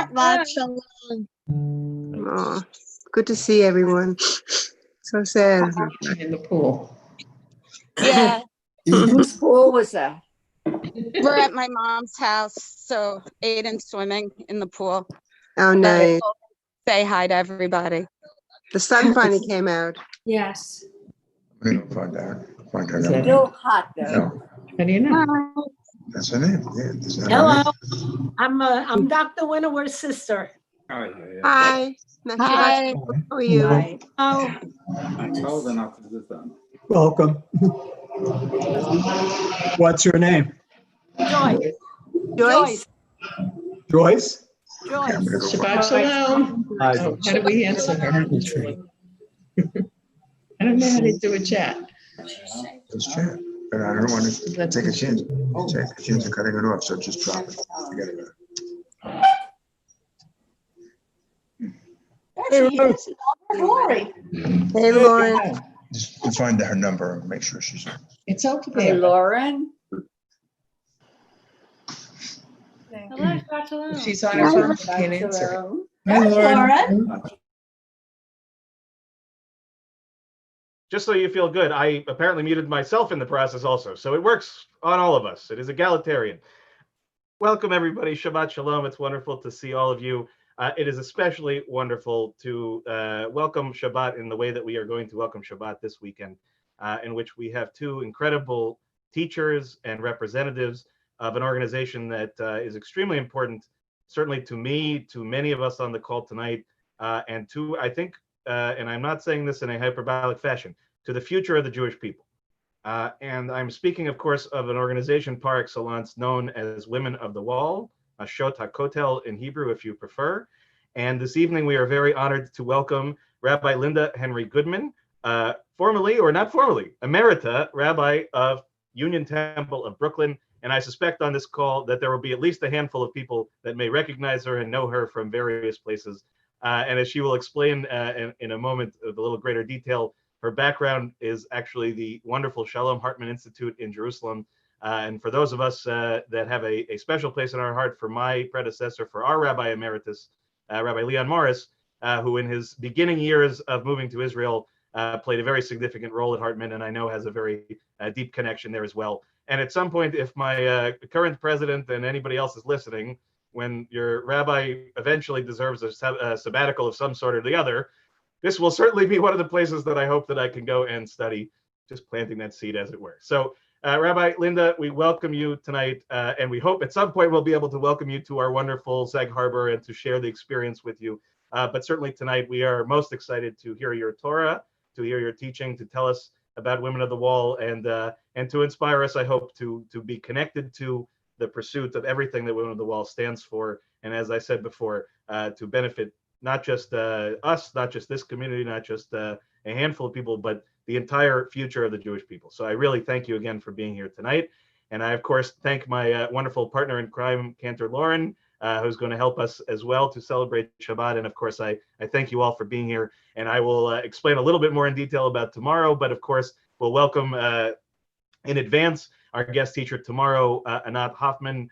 Shabbat shalom. Oh, good to see everyone. So sad. In the pool. Yeah, Whose pool was that? we're at my mom's house, so Aiden's swimming in the pool. Oh, nice. Say hi to everybody. The sun finally came out. Yes. We don't find out. Find her Is number. that- Still hot though. No, How do you know? that's her name. Yeah, is that her Hello, I'm Dr. Winterworth's sister. name? Hi. Nice to Hi. How are you? Hi. Oh, Old enough to do that. Welcome. What's your name? Joyce. Joyce? Joyce. Joyce. I'm gonna go Shabbat shalom. Hi. Oh, how do we answer her? I don't know how to do a chat. Just chat. But I don't want to take a chance. Take a chance of cutting it off, so just drop it. Forget about it. Lori. Hey, Lauren. Just to find her number and make sure she's. It's over Hey, there. Lauren. Hello, Shabbat shalom. She's on her phone. She can't answer. Hello. Hi, Lauren. Just so you feel good, I apparently muted myself in the process also, so it works on all of us. It is egalitarian. Welcome, everybody. Shabbat shalom. It's wonderful to see all of you. It is especially wonderful to welcome Shabbat in the way that we are going to welcome Shabbat this weekend, in which we have two incredible teachers and representatives of an organization that is extremely important, certainly to me, to many of us on the call tonight, and to, I think, and I'm not saying this in a hyperbolic fashion, to the future of the Jewish people. And I'm speaking, of course, of an organization par excellence known as Women of the Wall, Ashot HaKotel in Hebrew, if you prefer. And this evening, we are very honored to welcome Rabbi Linda Henry Goodman, formerly, or not formerly, Emerita Rabbi of Union Temple of Brooklyn. And I suspect on this call that there will be at least a handful of people that may recognize her and know her from various places. And as she will explain in a moment with a little greater detail, her background is actually the wonderful Shalom Hartman Institute in Jerusalem. And for those of us that have a special place in our heart for my predecessor, for our Rabbi Emeritus, Rabbi Leon Morris, who in his beginning years of moving to Israel played a very significant role at Hartman, and I know has a very deep connection there as well. And at some point, if my current president and anybody else is listening, when your rabbi eventually deserves a sabbatical of some sort or the other, this will certainly be one of the places that I hope that I can go and study, just planting that seed as it were. So Rabbi Linda, we welcome you tonight, and we hope at some point we'll be able to welcome you to our wonderful Sag Harbor and to share the experience with you. But certainly tonight we are most excited to hear your Torah, to hear your teaching, to tell us about Women of the Wall, and to inspire us, I hope, to be connected to the pursuit of everything that Women of the Wall stands for. And as I said before, to benefit not just us, not just this community, not just a handful of people, but the entire future of the Jewish people. So I really thank you again for being here tonight. And I, of course, thank my wonderful partner in crime, Cantor Lauren, who's going to help us as well to celebrate Shabbat. And of course, I thank you all for being here. And I will explain a little bit more in detail about tomorrow, but of course, we'll welcome in advance our guest teacher tomorrow, Anat Hoffman,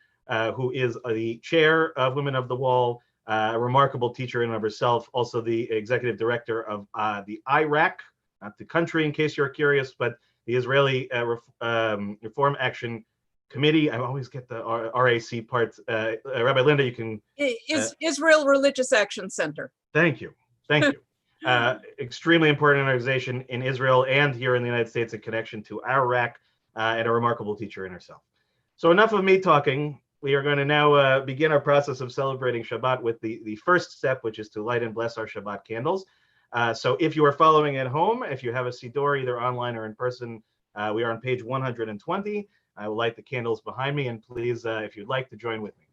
who is the chair of Women of the Wall, a remarkable teacher in and of herself, also the executive director of the IRAC, not the country in case you're curious, but the Israeli Reform Action Committee. I always get the RAC part. Rabbi Linda, you can. Israel Religious Action Center. Thank you. Thank you. Extremely important organization in Israel and here in the United States in connection to IRAC, and a remarkable teacher in herself. So enough of me talking. We are going to now begin our process of celebrating Shabbat with the first step, which is to light and bless our Shabbat candles. So if you are following at home, if you have a Siddur either online or in person, we are on page 120. I will light the candles behind me, and please, if you'd like to join with me.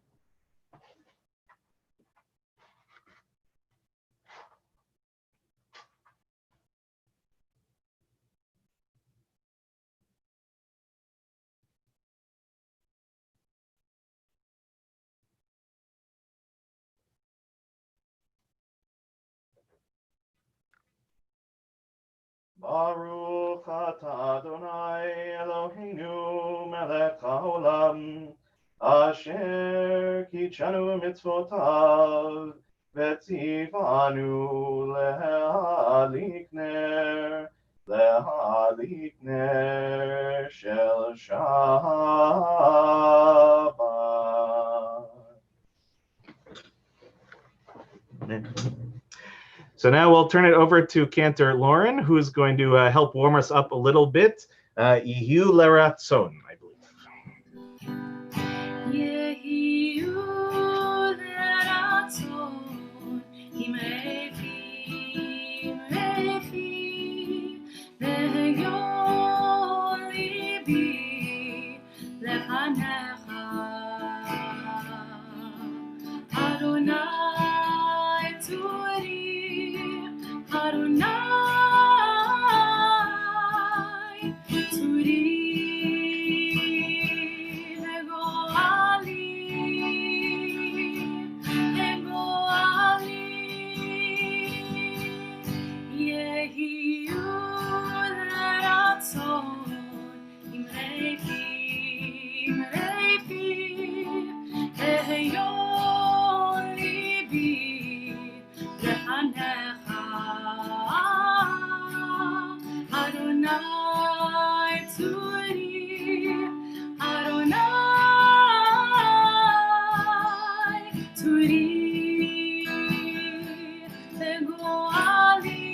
Baruch atah Adonai Eloheinu melech haolam Asher kichanu mitzvotav vetzivanu lehalik ner shel Shabbat. So now we'll turn it over to Cantor Lauren, who's going to help warm us up a little bit. Ihu leratzon, I believe. Yehiyu leratzon, im refi ve'yon libi lefanecha. Adonai tzuri, Adonai tzuri. Adonai tzuri, Adonai tzuri, legoali.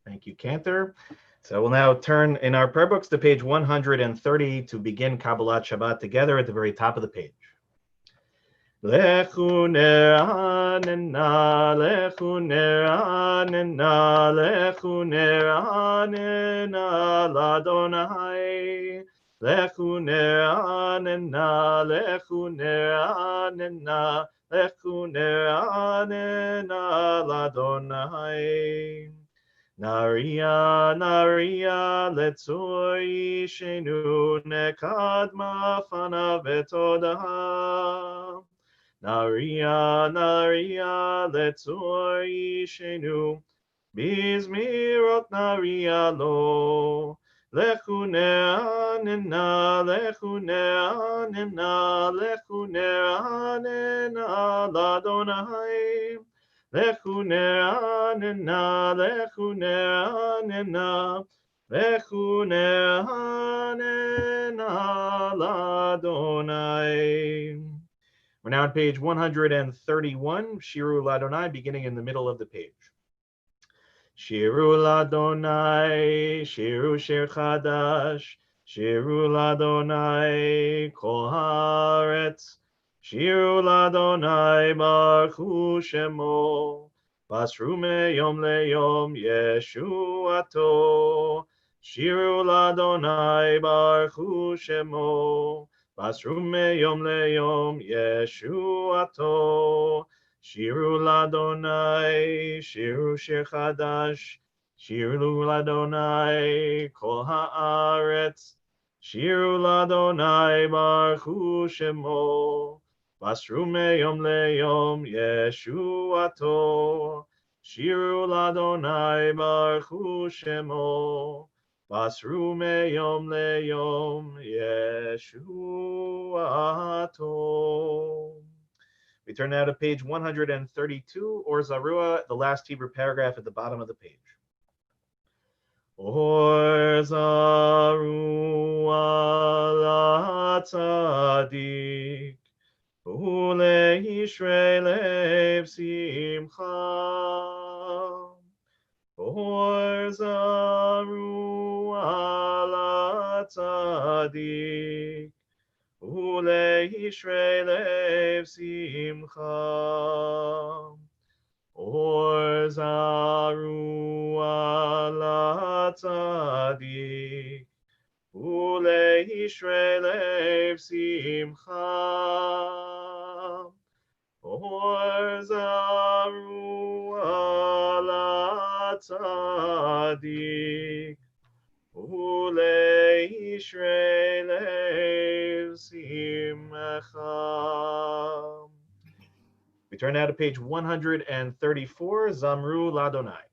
Thank you, Cantor. So we'll now turn in our prayer books to page 130 to begin Kabbalat Shabbat together at the very top of the page. Lechu ne'anena, lechu ne'anena, lechu ne'anena l'Adonai. Lechu ne'anena, lechu ne'anena, lechu ne'anena l'Adonai. Naria, Naria, letzoi shenu nekadma fana vetoda. Naria, Naria, letzoi shenu bizmirot Naria lo. Lechu ne'anena, lechu ne'anena, lechu ne'anena l'Adonai. Lechu ne'anena, lechu ne'anena, lechu ne'anena l'Adonai. We're now on page 131, Shiru l'Adonai, beginning in the middle of the page. Shiru l'Adonai, Shiru shir chadash, Shiru l'Adonai, kol haaretz. Shiru l'Adonai baruchu shemo, basru meyom leyom yeshuato. Shiru l'Adonai baruchu shemo, basru meyom leyom yeshuato. Shiru l'Adonai, Shiru shir chadash, Shiru l'Adonai kol haaretz. Shiru l'Adonai baruchu shemo, basru meyom leyom yeshuato. Shiru l'Adonai baruchu shemo, basru meyom leyom yeshuato. We turn now to page 132, or Zarua, the last Hebrew paragraph at the bottom of the page. Or Zarua la tzadik, uleishrei lev simcha. Or Zarua la tzadik, uleishrei lev simcha. Or Zarua la tzadik, uleishrei lev simcha. Or Zarua la tzadik, uleishrei lev simcha. We turn now to page 134, Zamru l'Adonai.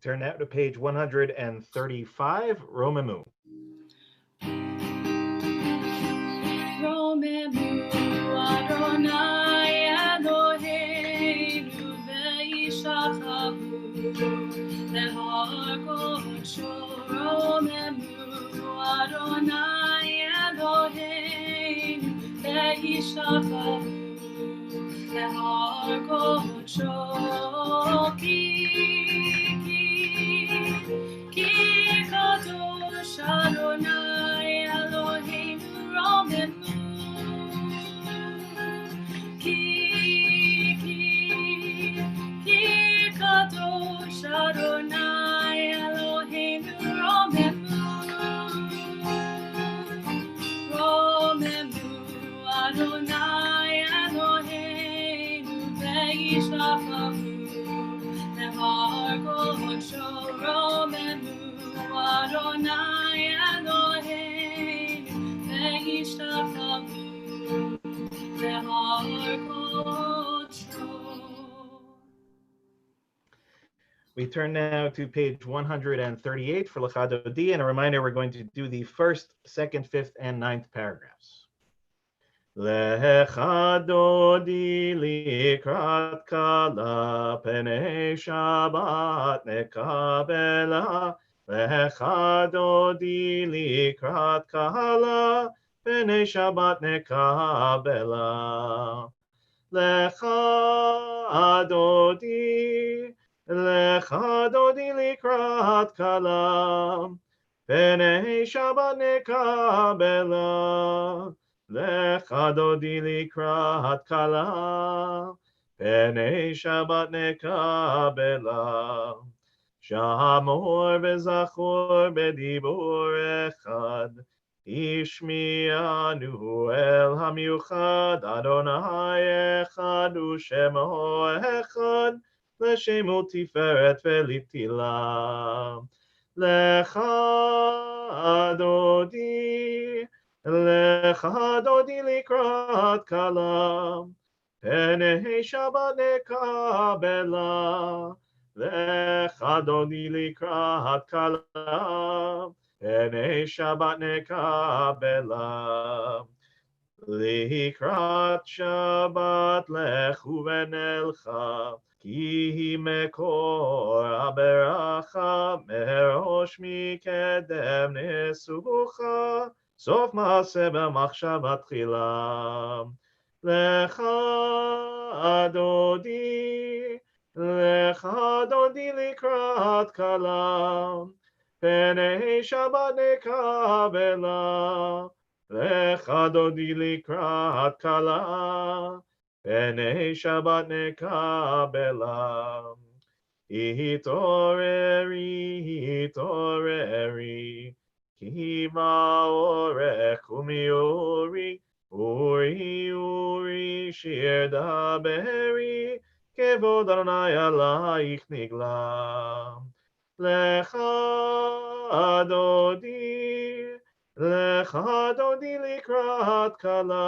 turn now to page 135, Romemu. Romemu Adonai Eloheinu ve'ishachavu lehar kodsho. Romemu Adonai Eloheinu ve'ishachavu lehar kodsho. Ki kadosh Adonai Eloheinu Romemu. Ki kadosh Adonai Eloheinu Romemu. Romemu Adonai Eloheinu ve'ishachavu lehar kodsho. Romemu Adonai Eloheinu ve'ishachavu lehar kodsho. We turn now to page 138 for L'chadodi, and a reminder, we're going to do the first, second, fifth, and ninth paragraphs. L'chadodi likrat kala penei Shabbat nekabela. L'chadodi likrat kala penei Shabbat nekabela. L'chadodi likrat kala penei Shabbat nekabela. L'chadodi likrat kala penei Shabbat nekabela. Shamor v'zachor b'dibur echad ishmi'anu el hamiuchad. Adonai echad u'shemo echad l'shemu tiferet v'litila. L'chadodi likrat kala penei Shabbat nekabela. L'chadodi likrat kala penei Shabbat nekabela. Likrat Shabbat lechu v'nelcha ki mekor haberacha merosh mikedem nesucha sof maaseh b'machshava tchila. L'chadodi likrat kala penei Shabbat nekabela. L'chadodi likrat kala penei Shabbat nekabela. Hitoreri ki ma'orech umiori uri shir daberi kevod Adonai alaich nigla. L'chadodi likrat kala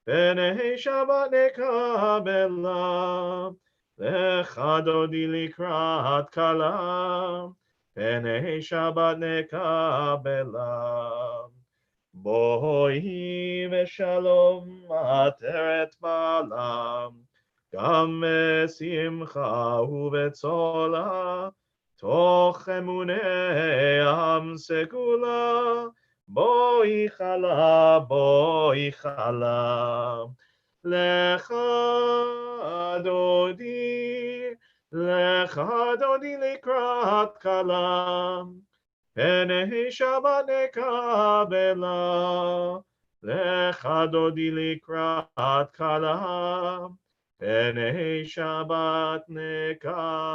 penei Shabbat nekabela. L'chadodi likrat kala penei Shabbat nekabela. Boi v'shalom ateret balam gam simcha u'vetzola toch emunei am segula. Boi chala l'chadodi likrat kala penei Shabbat nekabela. L'chadodi likrat kala penei Shabbat nekabela.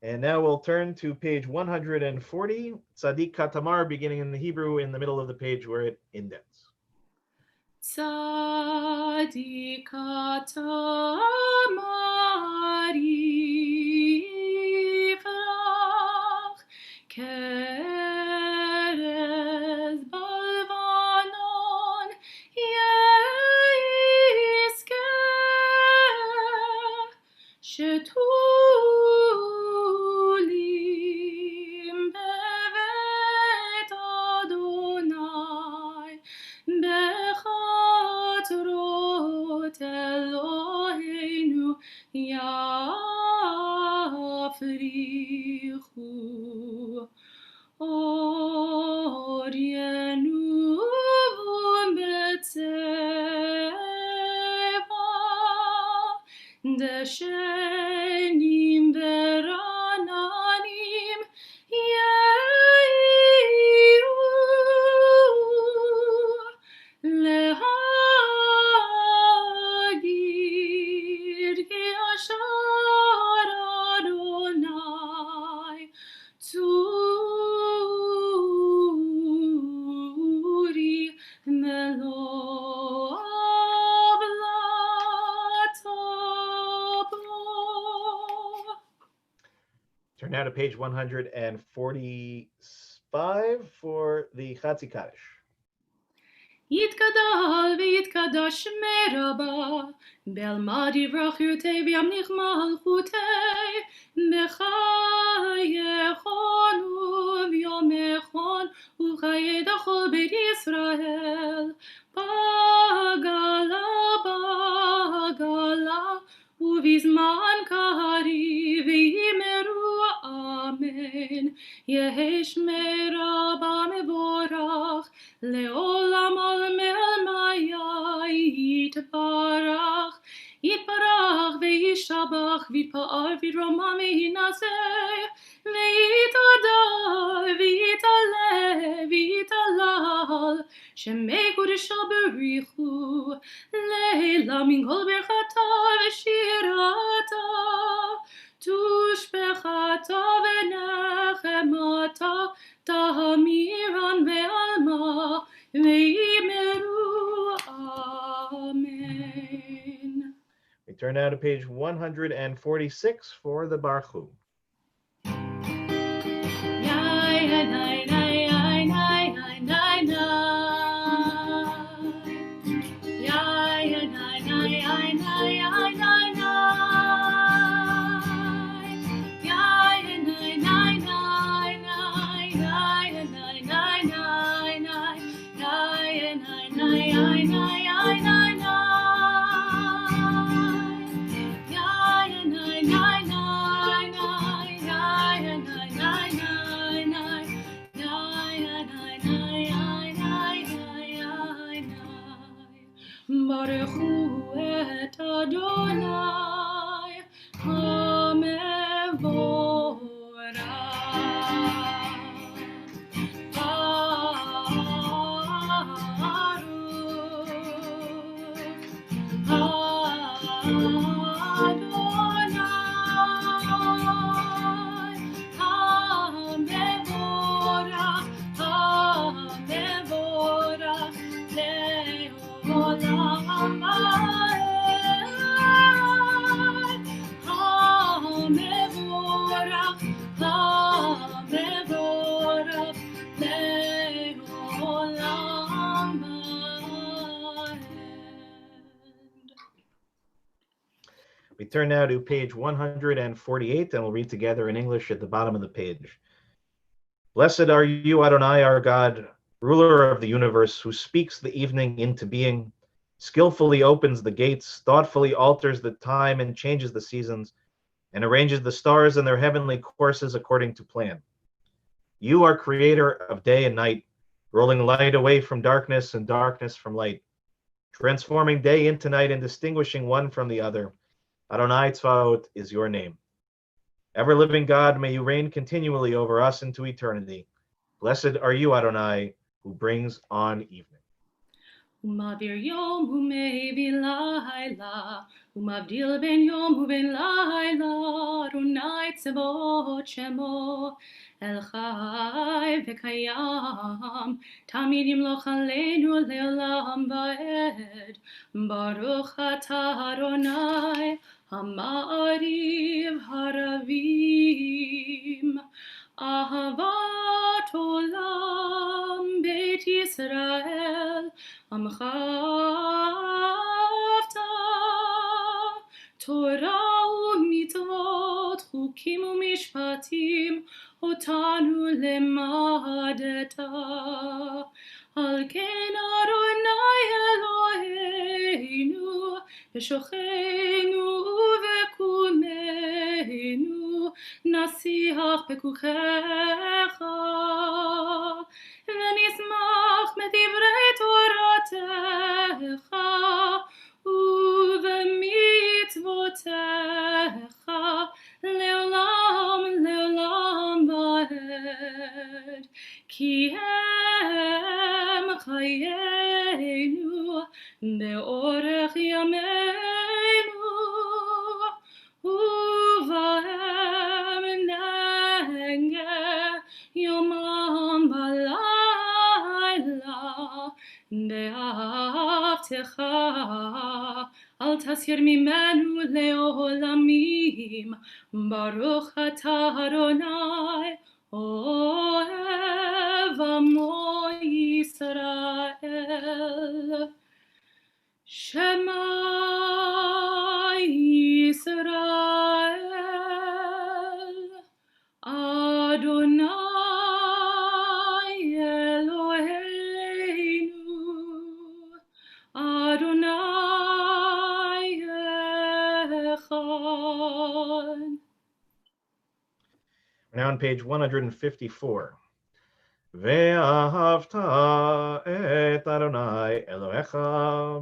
And now we'll turn to page 140, Tzadik Katamar, beginning in the Hebrew in the middle of the page where it indents. Tzadik Katamar yifrach kerez balva. דשנים ורעננים יהיו להגיד כי אשר אדוני צורי מלוא עוולתו בו. Turn now to page 145 for the Chatzi Kaddish. יתגדל ויתקדש שמי רבה, בעלמא דברכותי וימליך מלכותי, בחייכון וביומכון וחיי דכל בית ישראל, בגלה ובזמן קריב ויאמרו אמן. יהי שמי רבה מבורך לעולם עלמי יתברך, יתברך וישבח ויתפאר ויתרומם ויינשא ויתהדר ויתעלה ויתהלל, שמי קודשו בריחו לילה מן כל ברכתה ושירתה, תושבחתה ונחמתה תמירן בעלמא ויאמרו אמן. We turn now to page 146 for the Baruch Hu. ברכו את אדוני המבורך. We turn now to page 148, and we'll read together in English at the bottom of the page. Blessed are you, Adonai, our God, ruler of the universe, who speaks the evening into being, skillfully opens the gates, thoughtfully alters the time and changes the seasons, and arranges the stars in their heavenly courses according to plan. You are creator of day and night, rolling light away from darkness and darkness from light, transforming day into night and distinguishing one from the other. Adonai Tzvaot is your name. Ever-living God, may you reign continually over us into eternity. Blessed are you, Adonai, who brings on evening. ומעביר יום ומביא לילה, ומבדיל בין יום ובין לילה, אדוני צבאות שמו, אל חי וקיים, תמיד ימלוך עלינו לעולם ועד. ברוך אתה אדוני, המעריב הרבים, אהבת עולם בית ישראל, עמך אהבת, תורה ומצוות, חוקים ומשפטים, אותנו למדת. על כן אדוני אלוהינו, בשוכנו ובקומנו, נשיח בכוחך, ונשמח מדברי תורתך ובמצוותיך. לאורך ימינו, ובהם נהגה יומם ולילה, באהבתך אל תסיר ממנו לעולמים, ברוך אתה אדוני אוהב עמו ישראל. שמע ישראל, אדוני אלוהינו, אדוני אחד. We're now on page 154. ואהבת את אדוני אלוהיך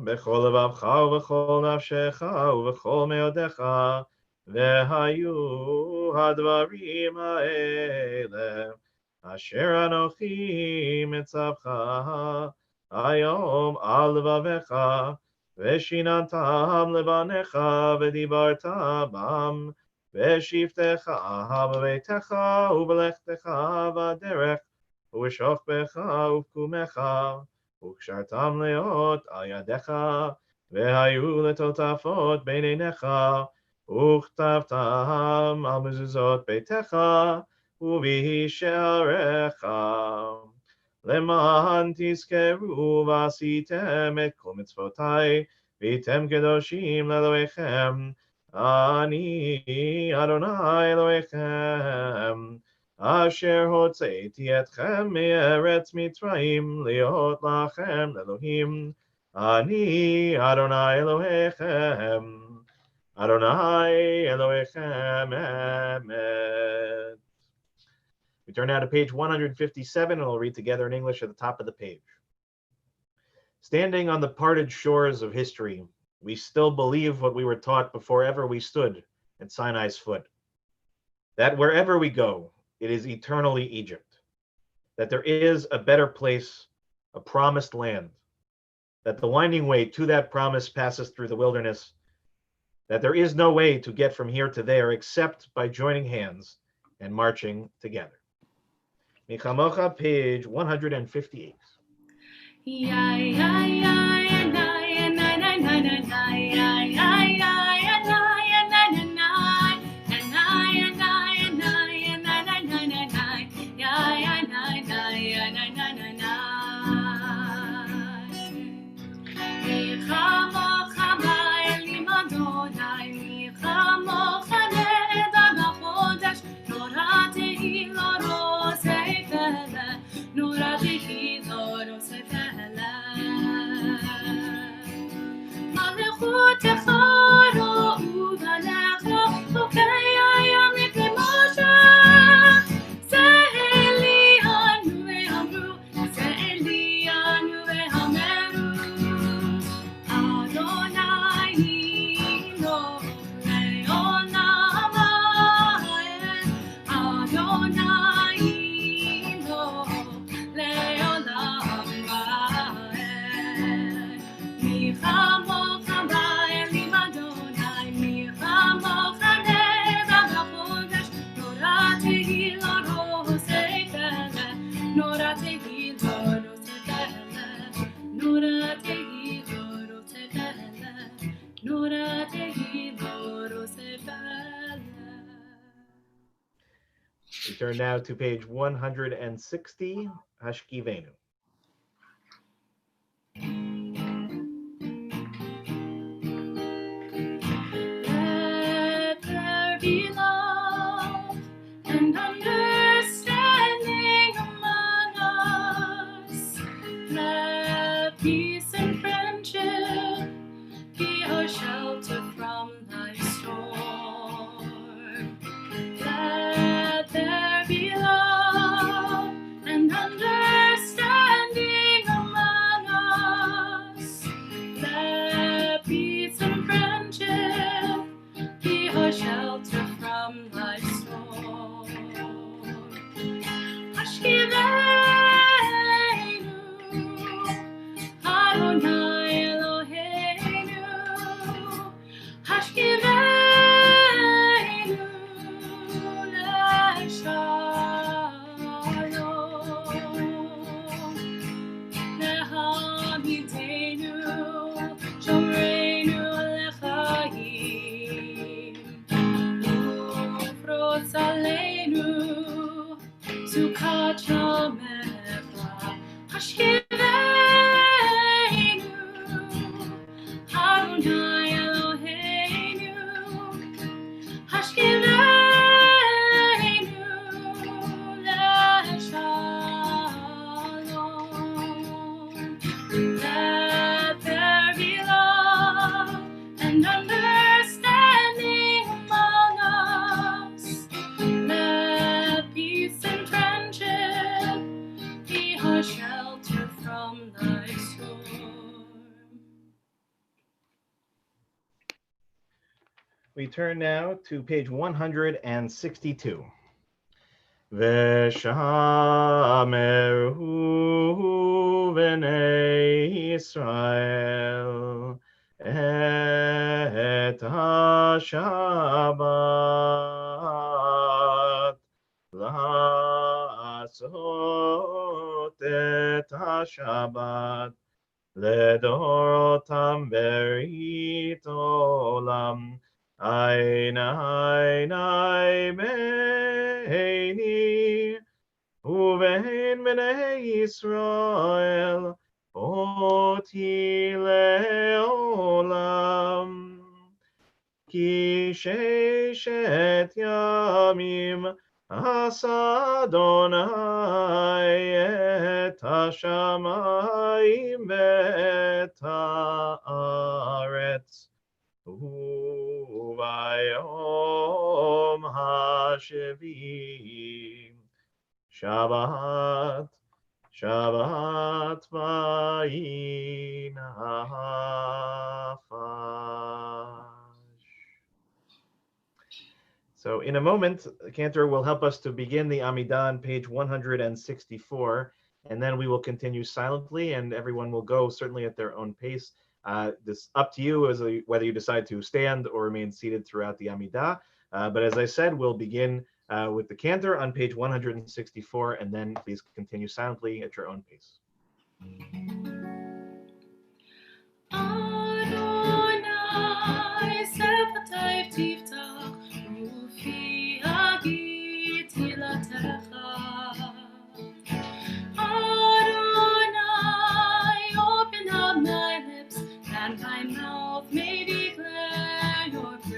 בכל לבבך ובכל נפשך ובכל מאודיך, והיו הדברים האלה אשר אנוכי מצווך היום על לבביך, ושיננתם לבניך ודיברת בם בשבתך בביתך ובלכתך בדרך ובשוכבך ובקומך, וקשרתם להיות על ידיך, והיו לטוטפות בין עיניך, וכתבתם על מזוזות ביתך ובשעריך, למען תזכרו ועשיתם את כל מצוותי, והייתם קדושים לאלוהיכם, אני אדוני אלוהיכם, אשר הוצאתי אתכם מארץ מצרים להיות לכם לאלוהים, אני אדוני אלוהיכם, אדוני אלוהיכם אמת. We turn now to page 157, and we'll read together in English at the top of the page. Standing on the parted shores of history, we still believe what we were taught before ever we stood at Sinai's foot, that wherever we go, it is eternally Egypt, that there is a better place, a promised land, that the winding way to that promise passes through the wilderness, that there is no way to get from here to there except by joining hands and marching together. Michamocha, page 158. We turn now to page 160, Hashkivenu. Let there be love and understanding among us. Let peace and friendship be our shelter from thy storm. Let there be love and understanding among us. Let peace and friendship be our shelter from thy storm. Hashkivenu, Adonai Elohim. We turn now to page 162. Veshameru b'nei Israel et ha-Shabbat la'asot et ha-Shabbat לדורותם ברית עולם. עין עיני ביני ובין בני ישראל אותי לעולם. כי ששת ימים עשה אדוני את השמיים ואת הארץ, וביום השביעי שבת, שבת וינפש. So in a moment, Cantor will help us to begin the Amidah on page 164, and then we will continue silently, and everyone will go certainly at their own pace. This up to you as whether you decide to stand or remain seated throughout the Amidah. But as I said, we'll begin with the Cantor on page 164, and then please continue silently at your own pace. Adonai sefatayv tiftach ufi hagid tilatecha. Adonai, open up my lips, and my mouth may declare your praise.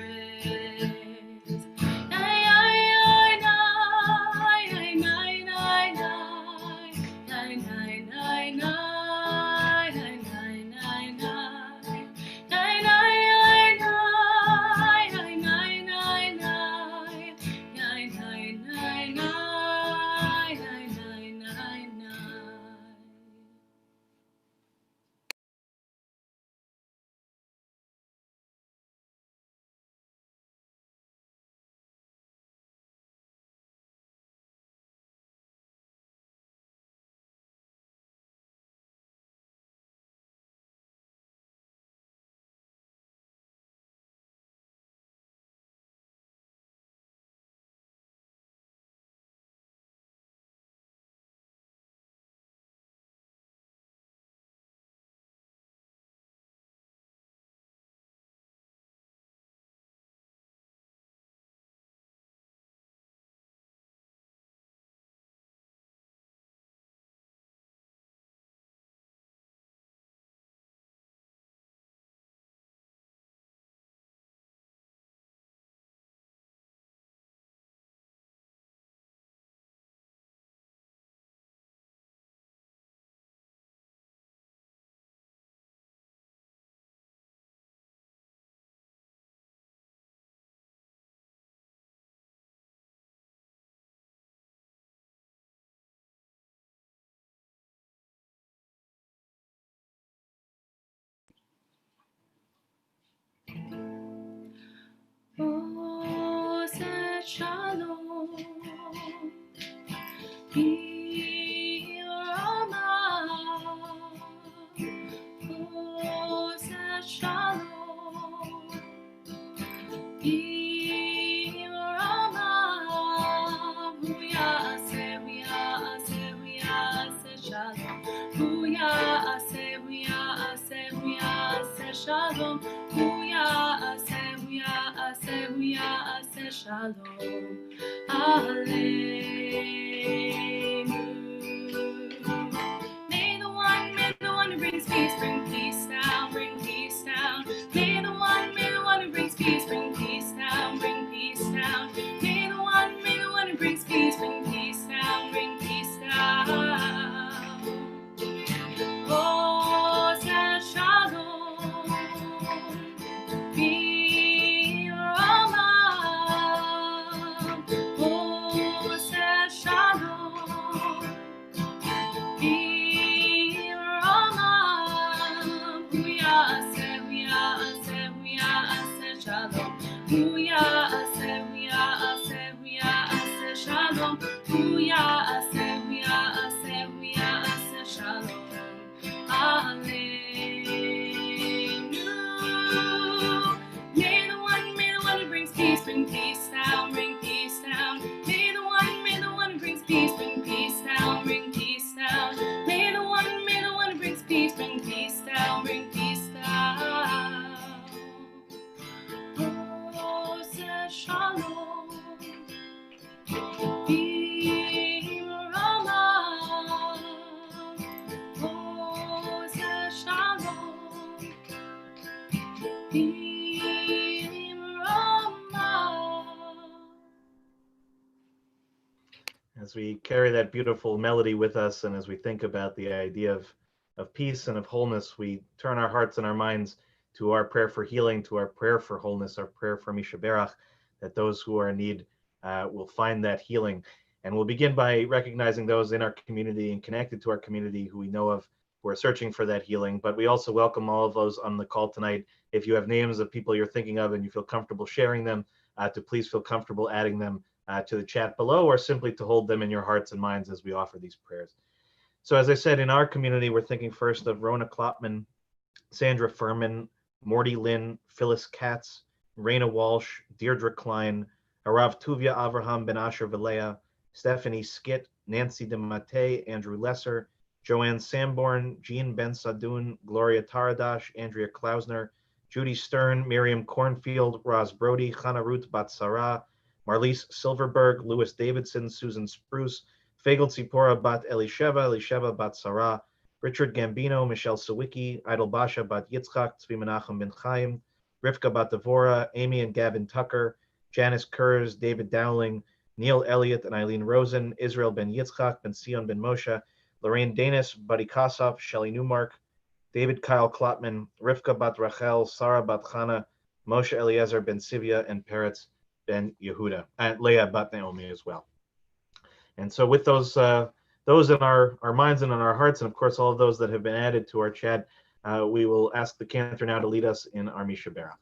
Shalom, Shalom, Aleinu. May the one who brings peace bring peace down, bring peace down. May the one who brings peace bring peace down, bring peace down. May the one who brings peace bring peace down, bring peace down. Oh, said Shalom, be As we carry that beautiful melody with us, and as we think about the idea of peace and of wholeness, we turn our hearts and our minds to our prayer for healing, to our prayer for wholeness, our prayer for Misha Berach, that those who are in need will find that healing. And we'll begin by recognizing those in our community and connected to our community who we know of who are searching for that healing. But we also welcome all of those on the call tonight. If you have names of people you're thinking of and you feel comfortable sharing them, to please feel comfortable adding them to the chat below, or simply to hold them in your hearts and minds as we offer these prayers. So as I said, in our community, we're thinking first of Rona Klopman, Sandra Furman, Morty Lynn, Phyllis Katz, Raina Walsh, Deirdre Klein, Harav Tuvia Avraham Ben Asher Vilea, Stephanie Skit, Nancy DeMate, Andrew Lesser, Joanne Sanborn, Jean Ben Sadoun, Gloria Taradash, Andrea Klausner, Judy Stern, Miriam Cornfield, Roz Brody, Chana Ruth Batsara, Marlise Silverberg, Louis Davidson, Susan Spruce, Fagel Tzipora Bat Elisheva Bat Sarah, Richard Gambino, Michelle Sawicki, Idol Basha Bat Yitzchak, Tzvi Menachem Ben Chaim, Rivka Bat Devora, Amy and Gavin Tucker, Janice Kurz, David Dowling, Neil Elliott and Eileen Rosen, Israel Ben Yitzchak, Ben Sion Ben Moshe, Lorraine Danis, Buddy Kossoff, Shelley Newmark, David Kyle Klotman, Rivka Bat Rachel, Sarah Bat Chana, Moshe Eliezer Ben Sivia, and Peretz Ben Yehuda, and Leah Bat Naomi as well. And so with those in our minds and in our hearts, and of course all of those that have been added to our chat, we will ask the cantor now to lead us in our Misha Berach.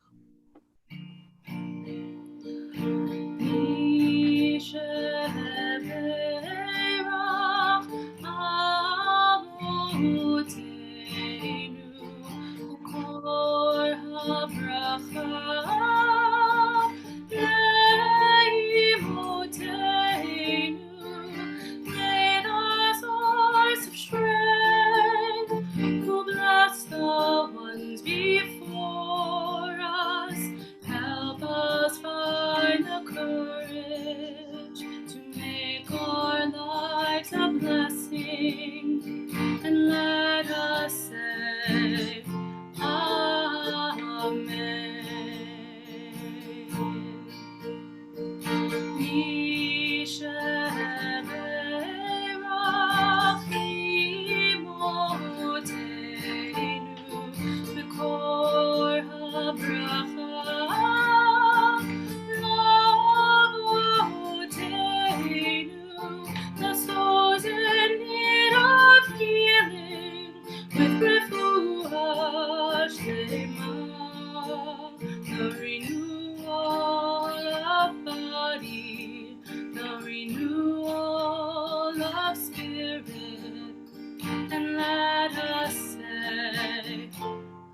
And let us say,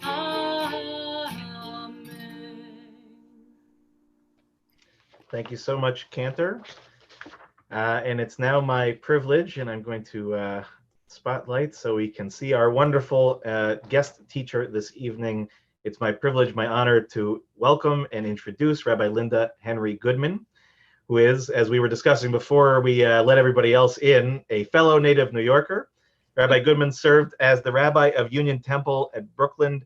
Amen. Thank you so much, Cantor. And it's now my privilege, and I'm going to spotlight so we can see our wonderful guest teacher this evening. It's my privilege, my honor to welcome and introduce Rabbi Linda Henry Goodman, who is, as we were discussing before we let everybody else in, a fellow native New Yorker. Rabbi Goodman served as the rabbi of Union Temple at Brooklyn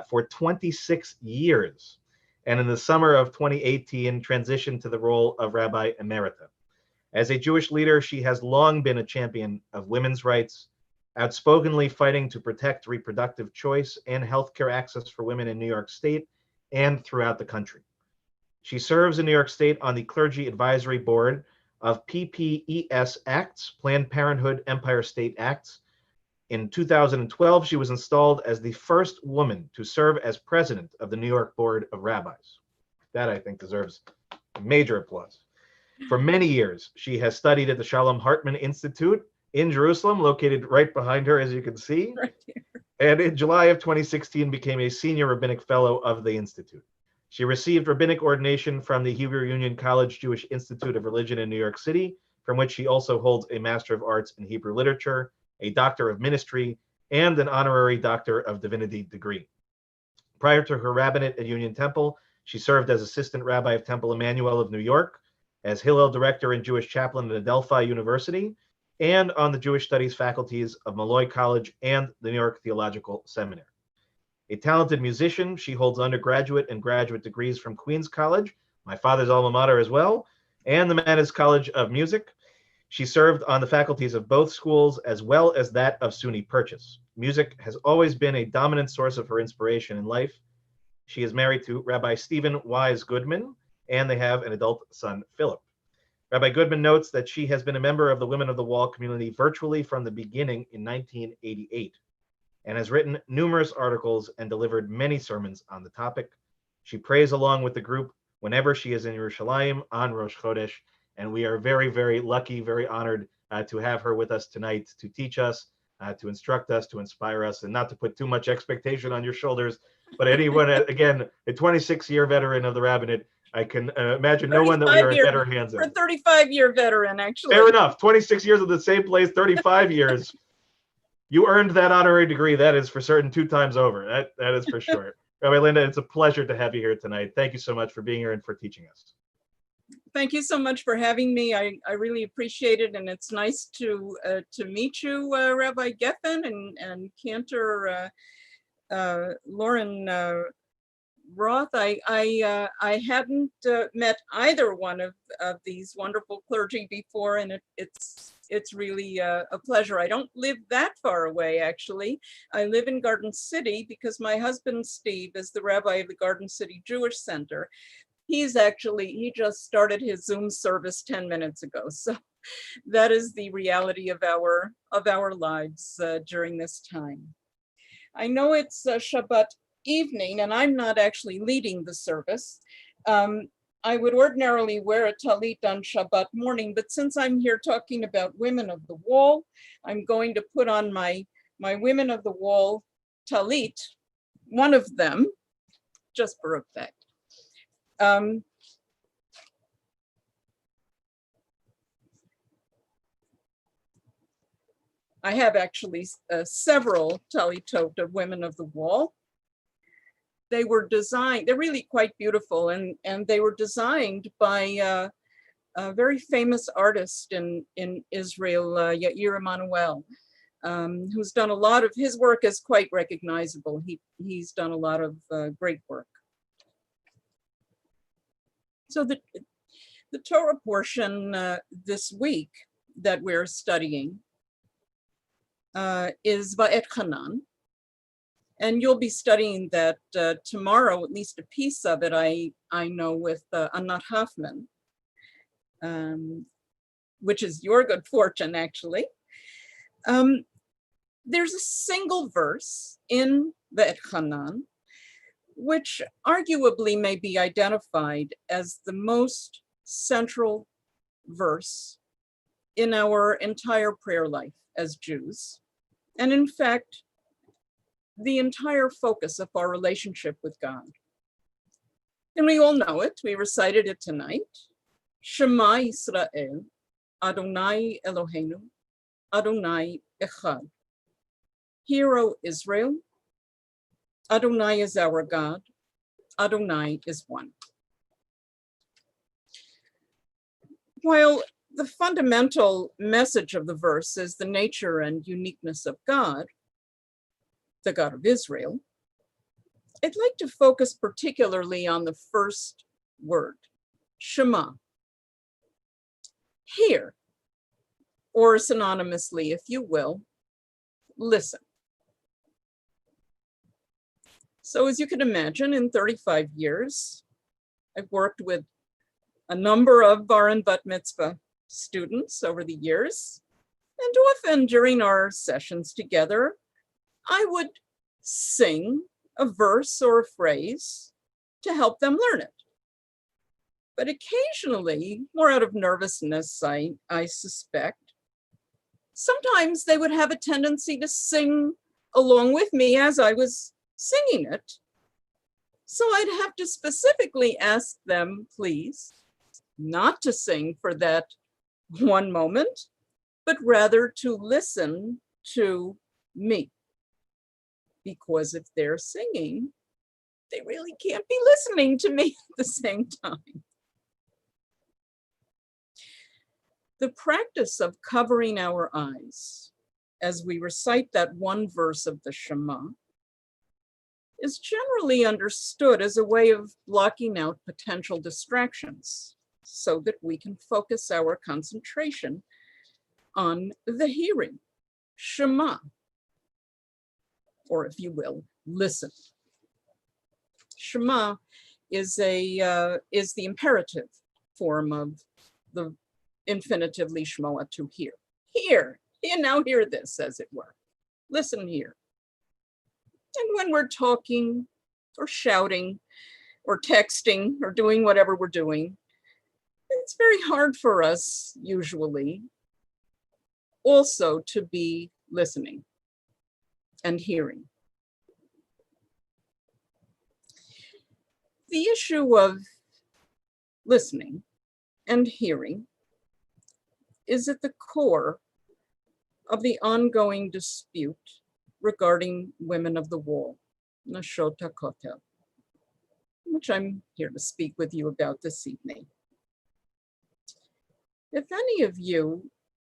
for 26 years. And in the summer of 2018, transitioned to the role of Rabbi Emerita. As a Jewish leader, she has long been a champion of women's rights, outspokenly fighting to protect reproductive choice and healthcare access for women in New York State and throughout the country. She serves in New York State on the Clergy Advisory Board of PPES Acts, Planned Parenthood Empire State Acts. In 2012, she was installed as the first woman to serve as president of the New York Board of Rabbis. That, I think, deserves major applause. For many years, she has studied at the Shalom Hartman Institute in Jerusalem, located right behind her, as you can see. Right here. And in July of 2016, became a senior rabbinic fellow of the Institute. She received rabbinic ordination from the Hebrew Union College Jewish Institute of Religion in New York City, from which she also holds a Master of Arts in Hebrew Literature, a Doctor of Ministry, and an Honorary Doctor of Divinity degree. Prior to her rabbinate at Union Temple, she served as Assistant Rabbi of Temple Emmanuel of New York, as Hillel Director and Jewish Chaplain at Adelphi University, and on the Jewish Studies faculties of Malloy College and the New York Theological Seminary. A talented musician, she holds undergraduate and graduate degrees from Queens College, my father's alma mater as well, and the Mannes College of Music. She served on the faculties of both schools as well as that of SUNY Purchase. Music has always been a dominant source of her inspiration in life. She is married to Rabbi Stephen Wise Goodman, and they have an adult son, Philip. Rabbi Goodman notes that she has been a member of the Women of the Wall community virtually from the beginning in 1988 and has written numerous articles and delivered many sermons on the topic. She prays along with the group whenever she is in Yerushalayim on Rosh Chodesh, and we are very, very lucky, very honored to have her with us tonight to teach us, to instruct us, to inspire us, and not to put too much expectation on your shoulders. But anyone, again, a 26-year veteran of the rabbinate, I can imagine no one that we are in better hands in. We're a 35-year veteran, actually. Fair enough. 26 years at the same place, 35 years. You earned that honorary degree. That is for certain 2 times over. That is for sure. Rabbi Linda, it's a pleasure to have you here tonight. Thank you so much for being here and for teaching us. Thank you so much for having me. I really appreciate it, and it's nice to meet you, Rabbi Geffen and Cantor Lauren Roth. I hadn't met either one of these wonderful clergy before, and it's really a pleasure. I don't live that far away, actually. I live in Garden City because my husband, Steve, is the rabbi of the Garden City Jewish Center. He just started his Zoom service 10 minutes ago. So that is the reality of our lives during this time. I know it's Shabbat evening, and I'm not actually leading the service. I would ordinarily wear a talit on Shabbat morning, but since I'm here talking about Women of the Wall, I'm going to put on my Women of the Wall talit, one of them, just for effect. I have actually several talitot of Women of the Wall. They were designed, they're really quite beautiful, and they were designed by a very famous artist in Israel, Yair Emanuel, who's done a lot of, his work is quite recognizable. He's done a lot of great work. So the Torah portion this week that we're studying is Va'et Hanan. And you'll be studying that tomorrow, at least a piece of it, I know, with Anat Hoffman, which is your good fortune, actually. There's a single verse in Va'et Hanan, which arguably may be identified as the most central verse in our entire prayer life as Jews. And in fact, the entire focus of our relationship with God. And we all know it, we recited it tonight. Shema Yisrael, Adonai Eloheinu, Adonai Echad. Hear, O Israel, Adonai is our God, Adonai is one. While the fundamental message of the verse is the nature and uniqueness of God, the God of Israel, I'd like to focus particularly on the first word, Shema. Hear, or synonymously, if you will, listen. So as you can imagine, in 35 years, I've worked with a number of bar and bat mitzvah students over the years, and often during our sessions together, I would sing a verse or a phrase to help them learn it. But occasionally, more out of nervousness, I suspect, sometimes they would have a tendency to sing along with me as I was singing it. So I'd have to specifically ask them, please, not to sing for that one moment, but rather to listen to me. Because if they're singing, they really can't be listening to me at the same time. The practice of covering our eyes as we recite that one verse of the Shema is generally understood as a way of blocking out potential distractions so that we can focus our concentration on the hearing, Shema, or if you will, listen. Shema is the imperative form of the infinitive lishmoa, to hear. Hear, now hear this, as it were. Listen here. And when we're talking or shouting or texting or doing whatever we're doing, it's very hard for us usually also to be listening and hearing. The issue of listening and hearing is at the core of the ongoing dispute regarding women of the wall, Nashot HaKotel, which I'm here to speak with you about this evening. If any of you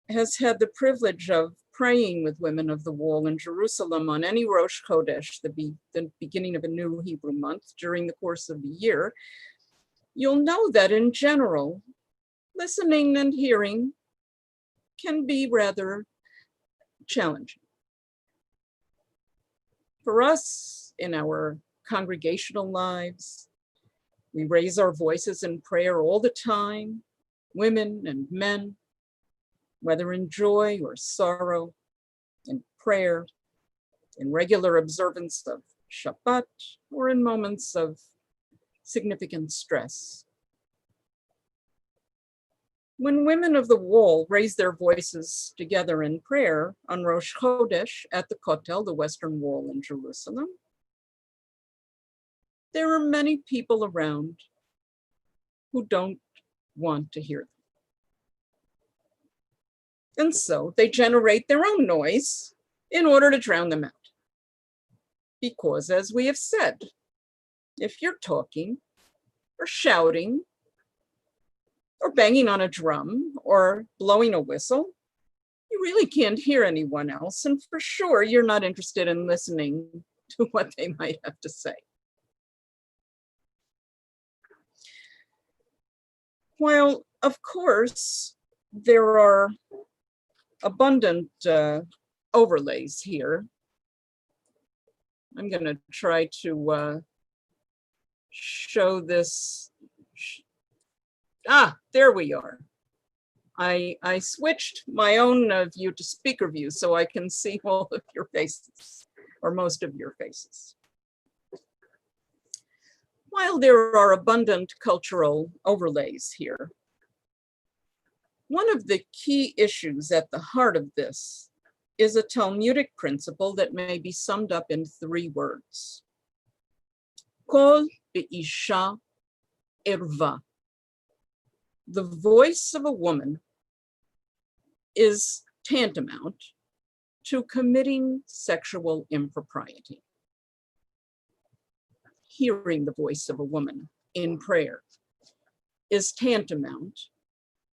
has had the privilege of praying with women of the wall in Jerusalem on any Rosh Chodesh, the beginning of a new Hebrew month during the course of the year, you'll know that in general, listening and hearing can be rather challenging. For us, in our congregational lives, we raise our voices in prayer all the time, women and men, whether in joy or sorrow, in prayer, in regular observance of Shabbat, or in moments of significant stress. When women of the wall raise their voices together in prayer on Rosh Chodesh at the Kotel, the Western Wall in Jerusalem, there are many people around who don't want to hear them. And so they generate their own noise in order to drown them out. Because, as we have said, if you're talking or shouting or banging on a drum or blowing a whistle, you really can't hear anyone else. And for sure, you're not interested in listening to what they might have to say. While, of course, there are abundant overlays here, I'm going to try to show this. There we are. I switched my own view to speaker view so I can see all of your faces, or most of your faces. While there are abundant cultural overlays here, one of the key issues at the heart of this is a Talmudic principle that may be summed up in 3 words. Kol be'isha erva. The voice of a woman is tantamount to committing sexual impropriety. Hearing the voice of a woman in prayer is tantamount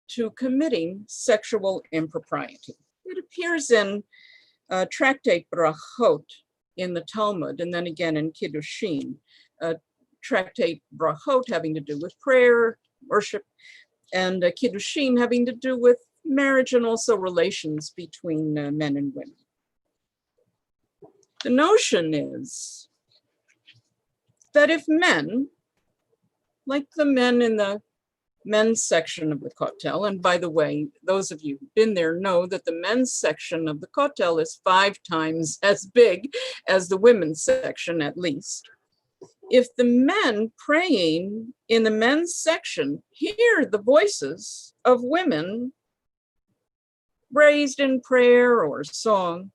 to committing sexual impropriety. It appears in Tractate Brachot in the Talmud, and then again in Kiddushin. Tractate Brachot having to do with prayer, worship, and Kiddushin having to do with marriage and also relations between men and women. The notion is that if men, like the men in the men's section of the Kotel, and by the way, those of you who've been there know that the men's section of the Kotel is 5 times as big as the women's section, at least. If the men praying in the men's section hear the voices of women raised in prayer or song,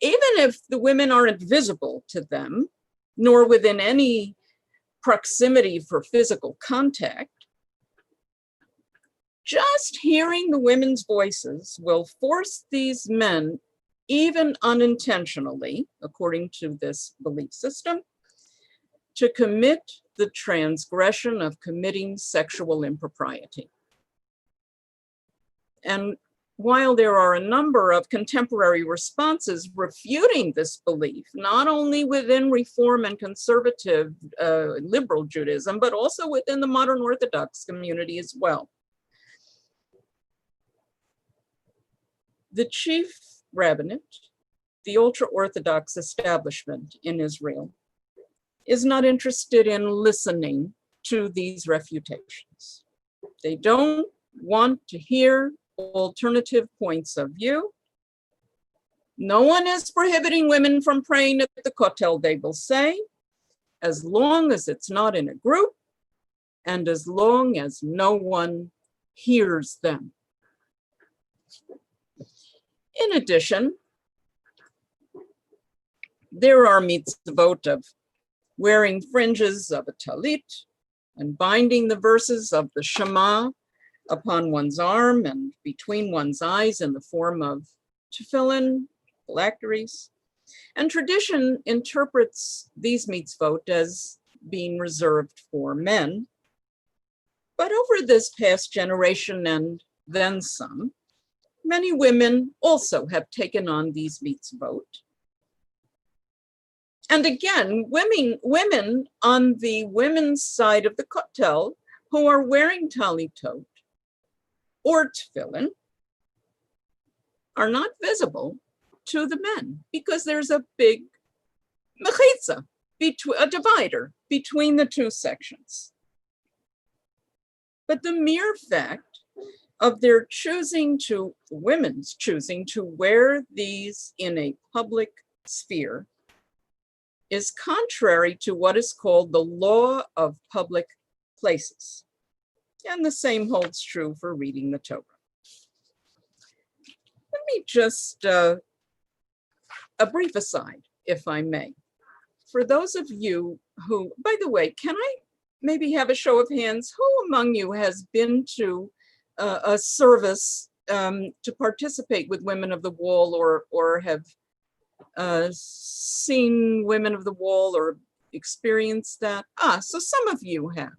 even if the women aren't visible to them, nor within any proximity for physical contact, just hearing the women's voices will force these men, even unintentionally, according to this belief system, to commit the transgression of committing sexual impropriety. And while there are a number of contemporary responses refuting this belief, not only within Reform and conservative liberal Judaism, but also within the modern Orthodox community as well. The chief rabbinate, the ultra-Orthodox establishment in Israel, is not interested in listening to these refutations. They don't want to hear alternative points of view. No one is prohibiting women from praying at the Kotel, they will say, as long as it's not in a group and as long as no one hears them. In addition, there are mitzvot of wearing fringes of a talit and binding the verses of the Shema upon one's arm and between one's eyes in the form of tefillin, phylacteries. And tradition interprets these mitzvot as being reserved for men. But over this past generation and then some, many women also have taken on these mitzvot. And again, women on the women's side of the Kotel who are wearing talitot or tefillin are not visible to the men because there's a big mechitza, a divider between the two sections. But the mere fact of their women's choosing to wear these in a public sphere is contrary to what is called the law of public places. And the same holds true for reading the Torah. Let me just, a brief aside, if I may. For those of you who, by the way, can I maybe have a show of hands? Who among you has been to a service to participate with Women of the Wall or have seen Women of the Wall or experienced that? So some of you have.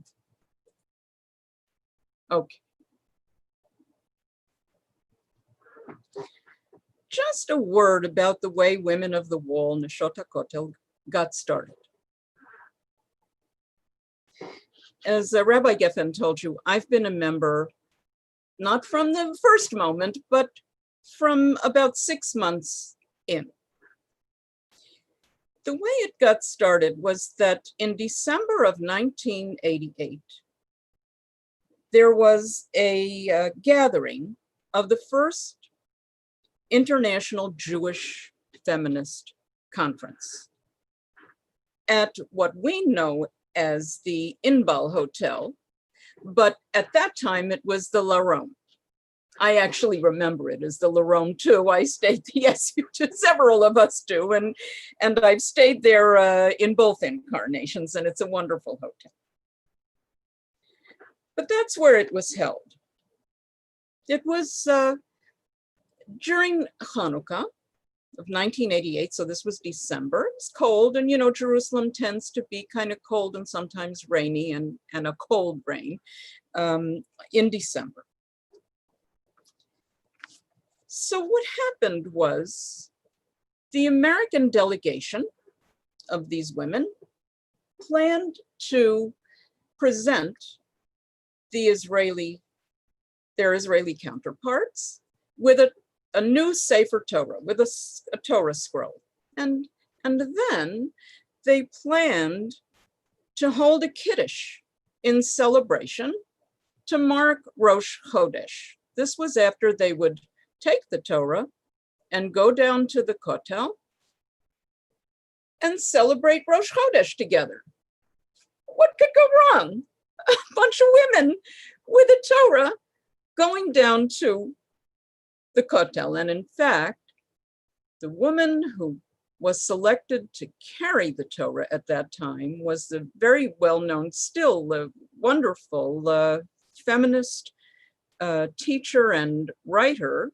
Okay. Just a word about the way Women of the Wall, Neshot HaKotel, got started. As Rabbi Geffen told you, I've been a member, not from the first moment, but from about 6 months in. The way it got started was that in December of 1988, there was a gathering of the first International Jewish Feminist Conference at what we know as the Inbal Hotel, but at that time it was the La Rome. I actually remember it as the La Rome too. I stayed, yes, several of us do, and I've stayed there in both incarnations, and it's a wonderful hotel. But that's where it was held. It was during Hanukkah of 1988, so this was December. It was cold, and you know, Jerusalem tends to be kind of cold and sometimes rainy and a cold rain in December. So what happened was the American delegation of these women planned to present their Israeli counterparts with a new Sefer Torah, with a Torah scroll. And then they planned to hold a Kiddush in celebration to mark Rosh Chodesh. This was after they would take the Torah and go down to the Kotel and celebrate Rosh Chodesh together. What could go wrong? A bunch of women with a Torah going down to the Kotel. And in fact, the woman who was selected to carry the Torah at that time was the very well-known, still wonderful feminist teacher and writer,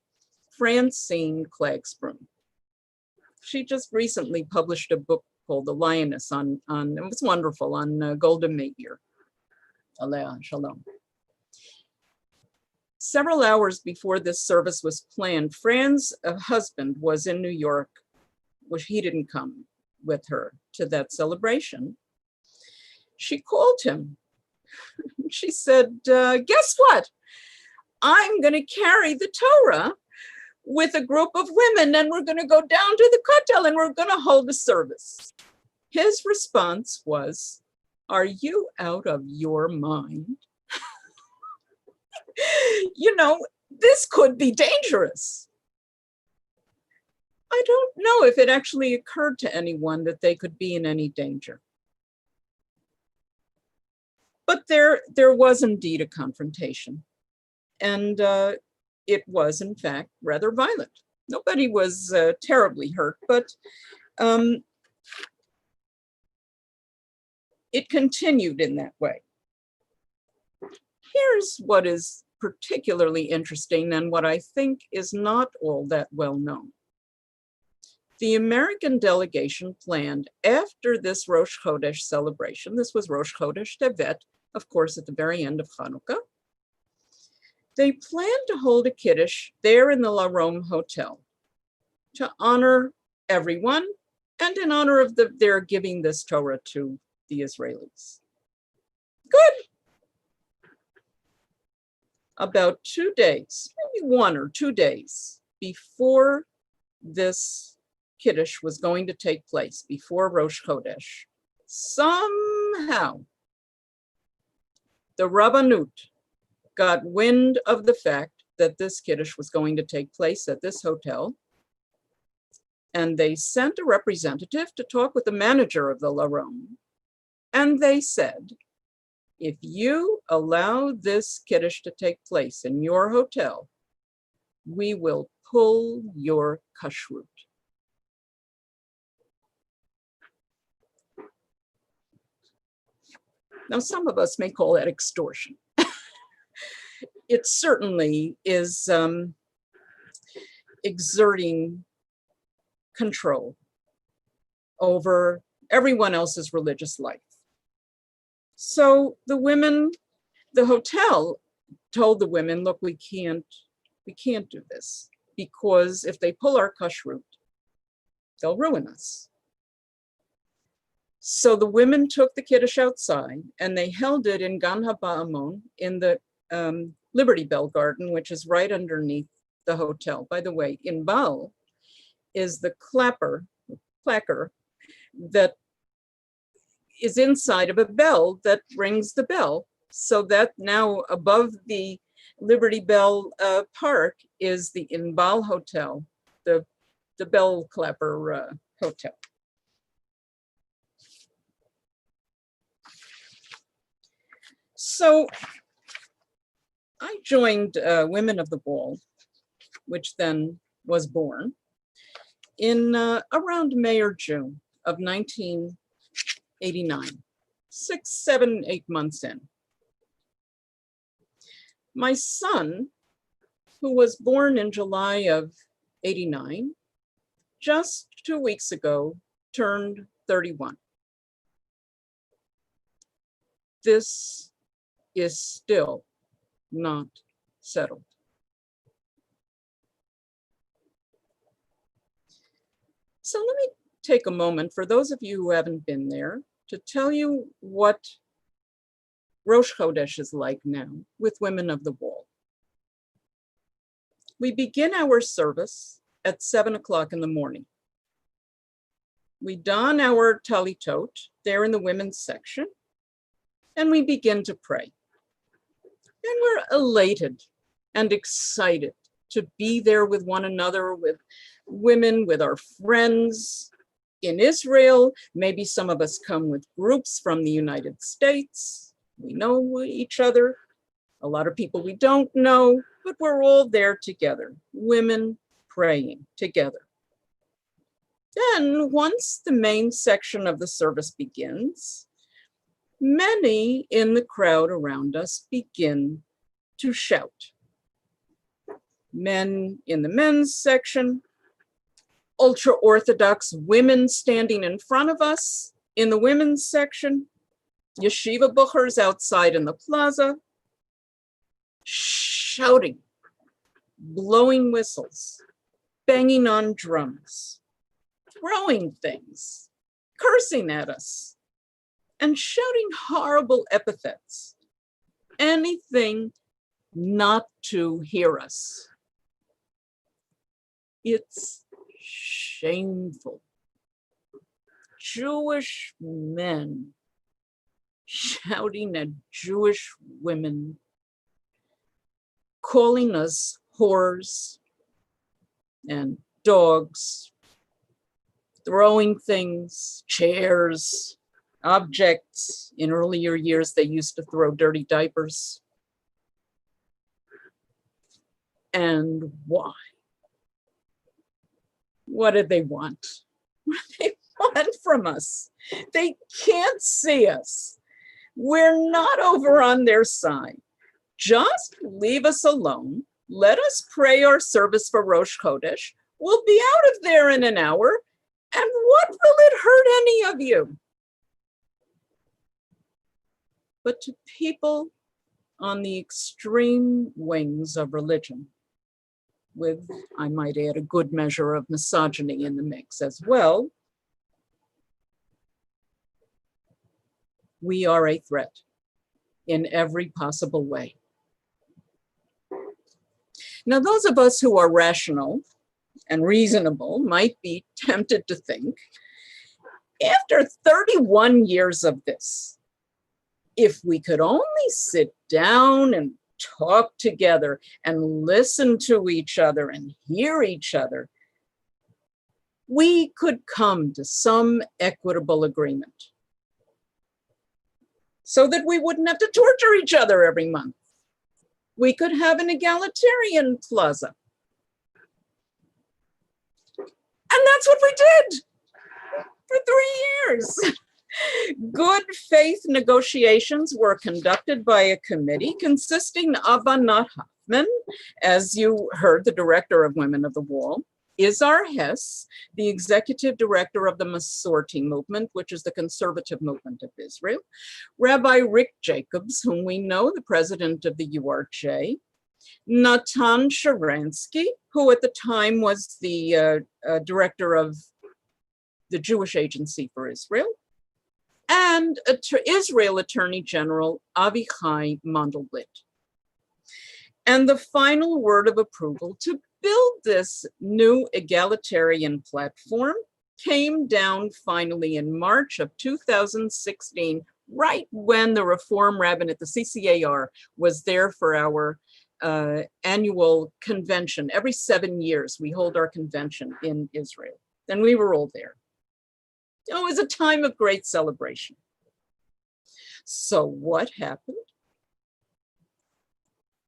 Francine Klagsbrun. She just recently published a book called The Lioness on it was wonderful, on Golda Meir. Alea Shalom. Several hours before this service was planned, Fran's husband was in New York, which he didn't come with her to that celebration. She called him. She said, guess what? I'm going to carry the Torah with a group of women, and we're going to go down to the Kotel and we're going to hold a service. His response was, are you out of your mind? You know, this could be dangerous. I don't know if it actually occurred to anyone that they could be in any danger. But there was indeed a confrontation. And it was, in fact, rather violent. Nobody was terribly hurt, but it continued in that way. Here's what is particularly interesting and what I think is not all that well known. The American delegation planned after this Rosh Chodesh celebration, this was Rosh Chodesh Tevet, of course, at the very end of Hanukkah, they planned to hold a Kiddush there in the La Rome Hotel to honor everyone and in honor of their giving this Torah to the Israelis. Good. About 2 days, maybe 1 or 2 days before this Kiddush was going to take place, before Rosh Chodesh, somehow the Rabbanut got wind of the fact that this Kiddush was going to take place at this hotel, and they sent a representative to talk with the manager of the La Rome, and they said, if you allow this Kiddush to take place in your hotel, we will pull your kashrut. Now, some of us may call that extortion. It certainly is exerting control over everyone else's religious life. So the women, the hotel told the women, look, we can't do this, because if they pull our kashrut, they'll ruin us. So the women took the Kiddush outside and they held it in Gan HaBa'amon, in the Liberty Bell Garden, which is right underneath the hotel. By the way, Inbal is the clacker that is inside of a bell that rings the bell. So that now above the Liberty Bell Park is the Inbal Hotel, the bell clapper hotel. So I joined Women of the Wall, which then was born in around May or June of 1989, 6, 7, 8 months in. My son, who was born in July of 89, just 2 weeks ago, turned 31. This is still not settled. So let me take a moment, for those of you who haven't been there, to tell you what Rosh Chodesh is like now with Women of the Wall. We begin our service at 7 o'clock in the morning. We don our talitot there in the women's section, and we begin to pray. And we're elated and excited to be there with one another, with women, with our friends in Israel. Maybe some of us come with groups from the United States. We know each other. A lot of people we don't know, but we're all there together, women praying together. Then once the main section of the service begins, many in the crowd around us begin to shout. Men in the men's section, ultra-Orthodox women standing in front of us in the women's section, yeshiva buchers outside in the plaza, shouting, blowing whistles, banging on drums, throwing things, cursing at us, and shouting horrible epithets. Anything not to hear us. It's shameful. Jewish men shouting at Jewish women, calling us whores and dogs, throwing things, chairs, objects. In earlier years, they used to throw dirty diapers. And why? What did they want? What did they want from us? They can't see us. We're not over on their side. Just leave us alone. Let us pray our service for Rosh Chodesh. We'll be out of there in an hour. And what will it hurt any of you? But to people on the extreme wings of religion, with, I might add, a good measure of misogyny in the mix as well, we are a threat in every possible way. Now, those of us who are rational and reasonable might be tempted to think, after 31 years of this, if we could only sit down and talk together and listen to each other and hear each other, we could come to some equitable agreement so that we wouldn't have to torture each other every month. We could have an egalitarian plaza. And that's what we did for 3 years. Good faith negotiations were conducted by a committee consisting of Anat Hoffman, as you heard, the director of Women of the Wall, Izar Hess, the executive director of the Masorti movement, which is the conservative movement of Israel, Rabbi Rick Jacobs, whom we know, the president of the URJ, Natan Sharansky, who at the time was the director of the Jewish Agency for Israel, and Israel Attorney General Avichai Mandelblit. And the final word of approval to build this new egalitarian platform came down finally in March of 2016, right when the Reform Rabbinate, the CCAR, was there for our annual convention. Every 7 years, we hold our convention in Israel, and we were all there. It was a time of great celebration. So what happened?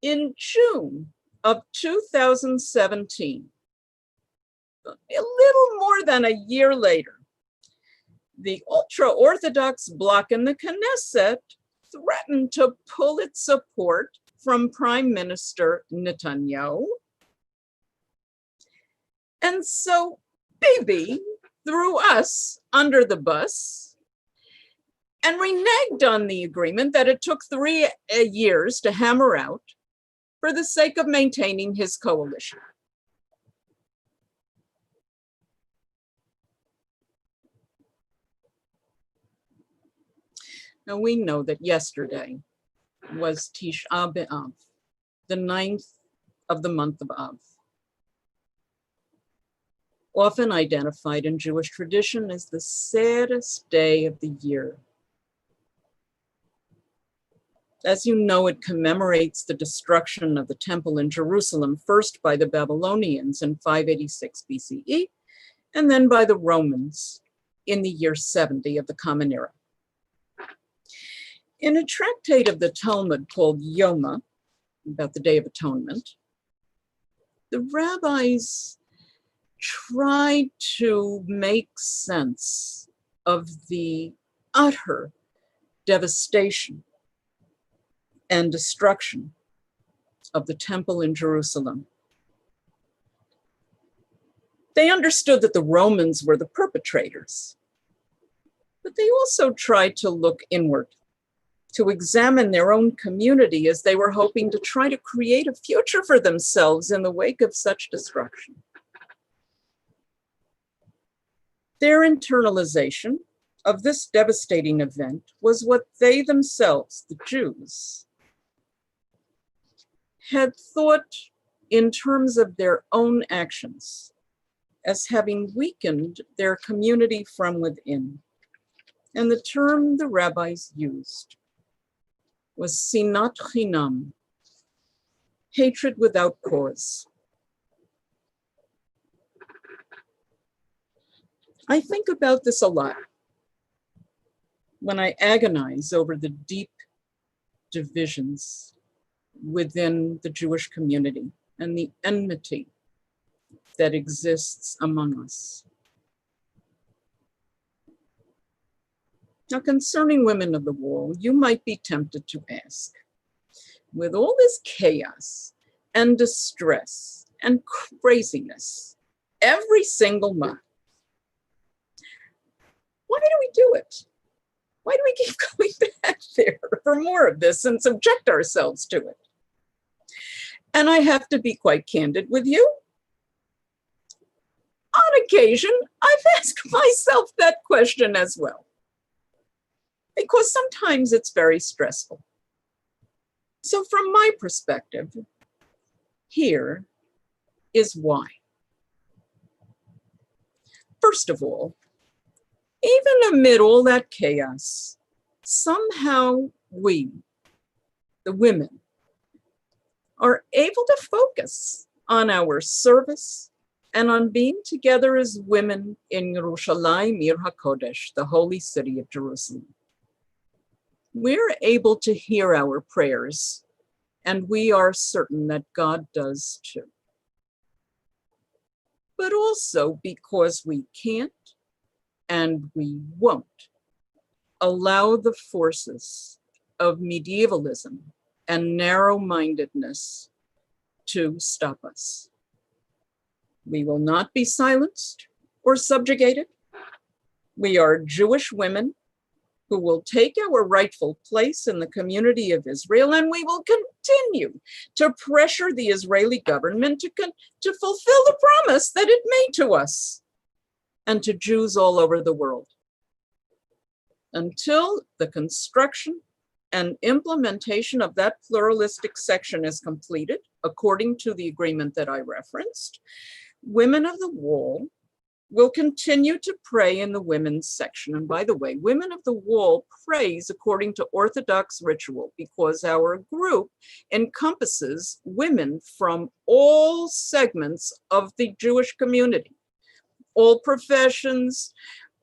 In June of 2017, a little more than a year later, the ultra-Orthodox bloc in the Knesset threatened to pull its support from Prime Minister Netanyahu. And so Bibi threw us under the bus and reneged on the agreement that it took 3 years to hammer out for the sake of maintaining his coalition. Now we know that yesterday was Tisha B'Av, the 9th of the month of Av, often identified in Jewish tradition as the saddest day of the year. As you know, it commemorates the destruction of the temple in Jerusalem, first by the Babylonians in 586 BCE, and then by the Romans in the year 70 of the Common Era. In a tractate of the Talmud called Yoma, about the Day of Atonement, the rabbis tried to make sense of the utter devastation and destruction of the temple in Jerusalem. They understood that the Romans were the perpetrators, but they also tried to look inward to examine their own community as they were hoping to try to create a future for themselves in the wake of such destruction. Their internalization of this devastating event was what they themselves, the Jews, had thought in terms of their own actions as having weakened their community from within. And the term the rabbis used was sinat chinam, hatred without cause. I think about this a lot when I agonize over the deep divisions within the Jewish community and the enmity that exists among us. Now, concerning women of the wall, you might be tempted to ask, with all this chaos and distress and craziness every single month, why do we do it? Why do we keep going back there for more of this and subject ourselves to it? And I have to be quite candid with you. On occasion, I've asked myself that question as well, because sometimes it's very stressful. So from my perspective, here is why. First of all, even amid all that chaos, somehow we, the women, are able to focus on our service and on being together as women in Yerushalayim, Ir HaKodesh, the holy city of Jerusalem. We're able to hear our prayers, and we are certain that God does too. But also because we can't and we won't allow the forces of medievalism and narrow-mindedness to stop us. We will not be silenced or subjugated. We are Jewish women who will take our rightful place in the community of Israel, and we will continue to pressure the Israeli government to fulfill the promise that it made to us and to Jews all over the world, until the construction and implementation of that pluralistic section is completed, according to the agreement that I referenced. Women of the Wall will continue to pray in the women's section. And by the way, Women of the Wall prays according to Orthodox ritual, because our group encompasses women from all segments of the Jewish community, all professions,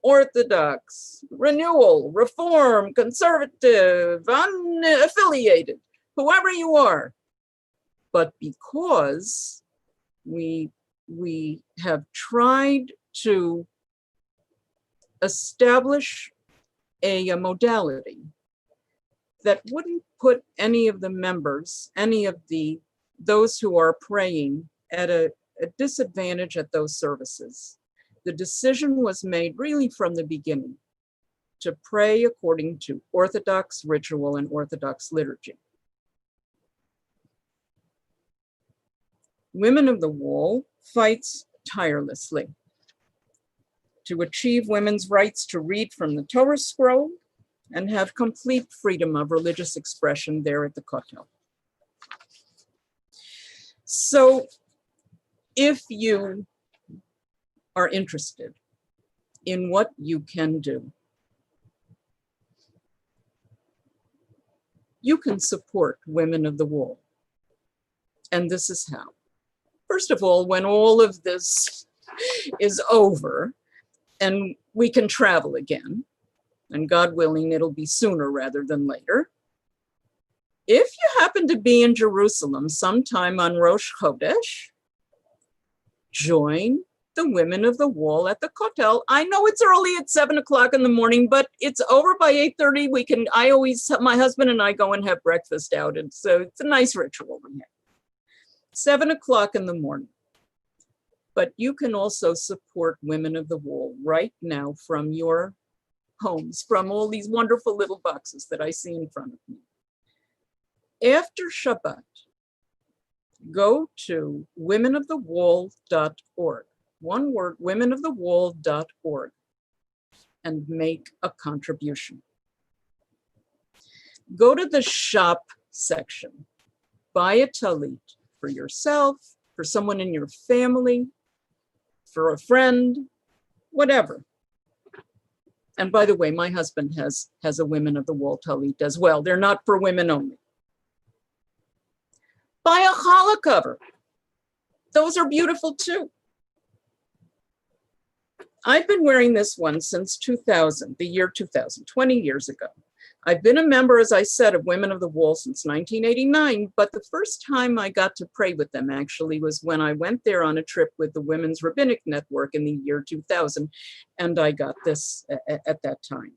Orthodox, renewal, reform, conservative, unaffiliated, whoever you are. But because we have tried to establish a modality that wouldn't put any of the members, those who are praying at a disadvantage at those services, the decision was made really from the beginning to pray according to Orthodox ritual and Orthodox liturgy. Women of the Wall fights tirelessly to achieve women's rights to read from the Torah scroll and have complete freedom of religious expression there at the Kotel. So if you are interested in what you can do, you can support Women of the Wall. And this is how. First of all, when all of this is over and we can travel again, and God willing, it'll be sooner rather than later. If you happen to be in Jerusalem sometime on Rosh Chodesh, join the Women of the Wall at the Kotel. I know it's early at 7 o'clock in the morning, but it's over by 8:30. My husband and I go and have breakfast out. And so it's a nice ritual we have. 7 o'clock in the morning. But you can also support Women of the Wall right now from your homes from all these wonderful little boxes that I see in front of me. After Shabbat, go to womenofthewall.org. One word, womenofthewall.org, and make a contribution. Go to the shop section. Buy a talit for yourself, for someone in your family, for a friend, whatever. And by the way, my husband has a Women of the Wall talit as well. They're not for women only. Buy a challah cover. Those are beautiful too. I've been wearing this one since 2000, the year 2000, 20 years ago. I've been a member, as I said, of Women of the Wall since 1989, but the first time I got to pray with them actually was when I went there on a trip with the Women's Rabbinic Network in the year 2000, and I got this at that time.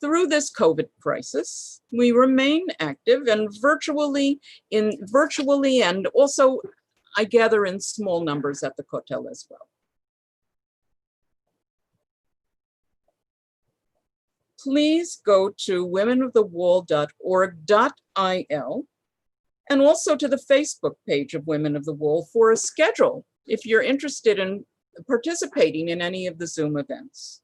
Through this COVID crisis, we remain active and virtually, and also I gather in small numbers at the Kotel as well. Please go to womenofthewall.org.il and also to the Facebook page of Women of the Wall for a schedule if you're interested in participating in any of the Zoom events.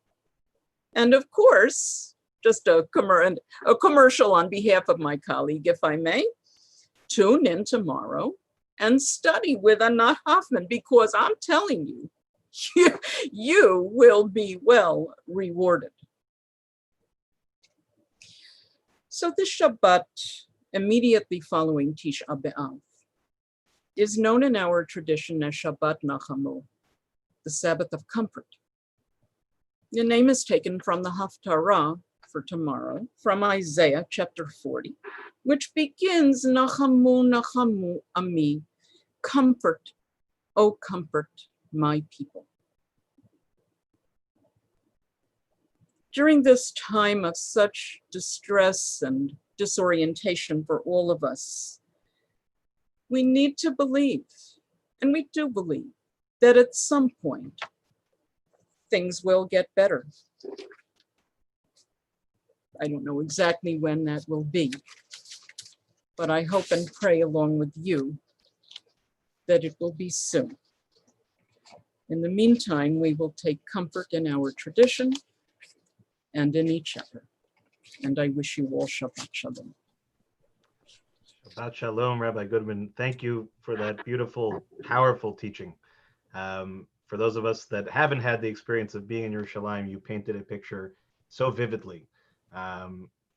And of course, just a commercial on behalf of my colleague, if I may, tune in tomorrow and study with Anat Hoffman, because I'm telling you, you will be well rewarded. So this Shabbat, immediately following Tisha B'Av, is known in our tradition as Shabbat Nachamu, the Sabbath of comfort. The name is taken from the Haftarah for tomorrow, from Isaiah chapter 40, which begins, Nachamu, Nachamu, Ami, comfort, oh comfort my people. During this time of such distress and disorientation for all of us, we need to believe, and we do believe, that at some point, things will get better. I don't know exactly when that will be, but I hope and pray along with you that it will be soon. In the meantime, we will take comfort in our tradition and in each other. And I wish you all Shabbat Shalom. Shabbat Shalom, Rabbi Goodman. Thank you for that beautiful, powerful teaching. For those of us that haven't had the experience of being in Yerushalayim, you painted a picture so vividly,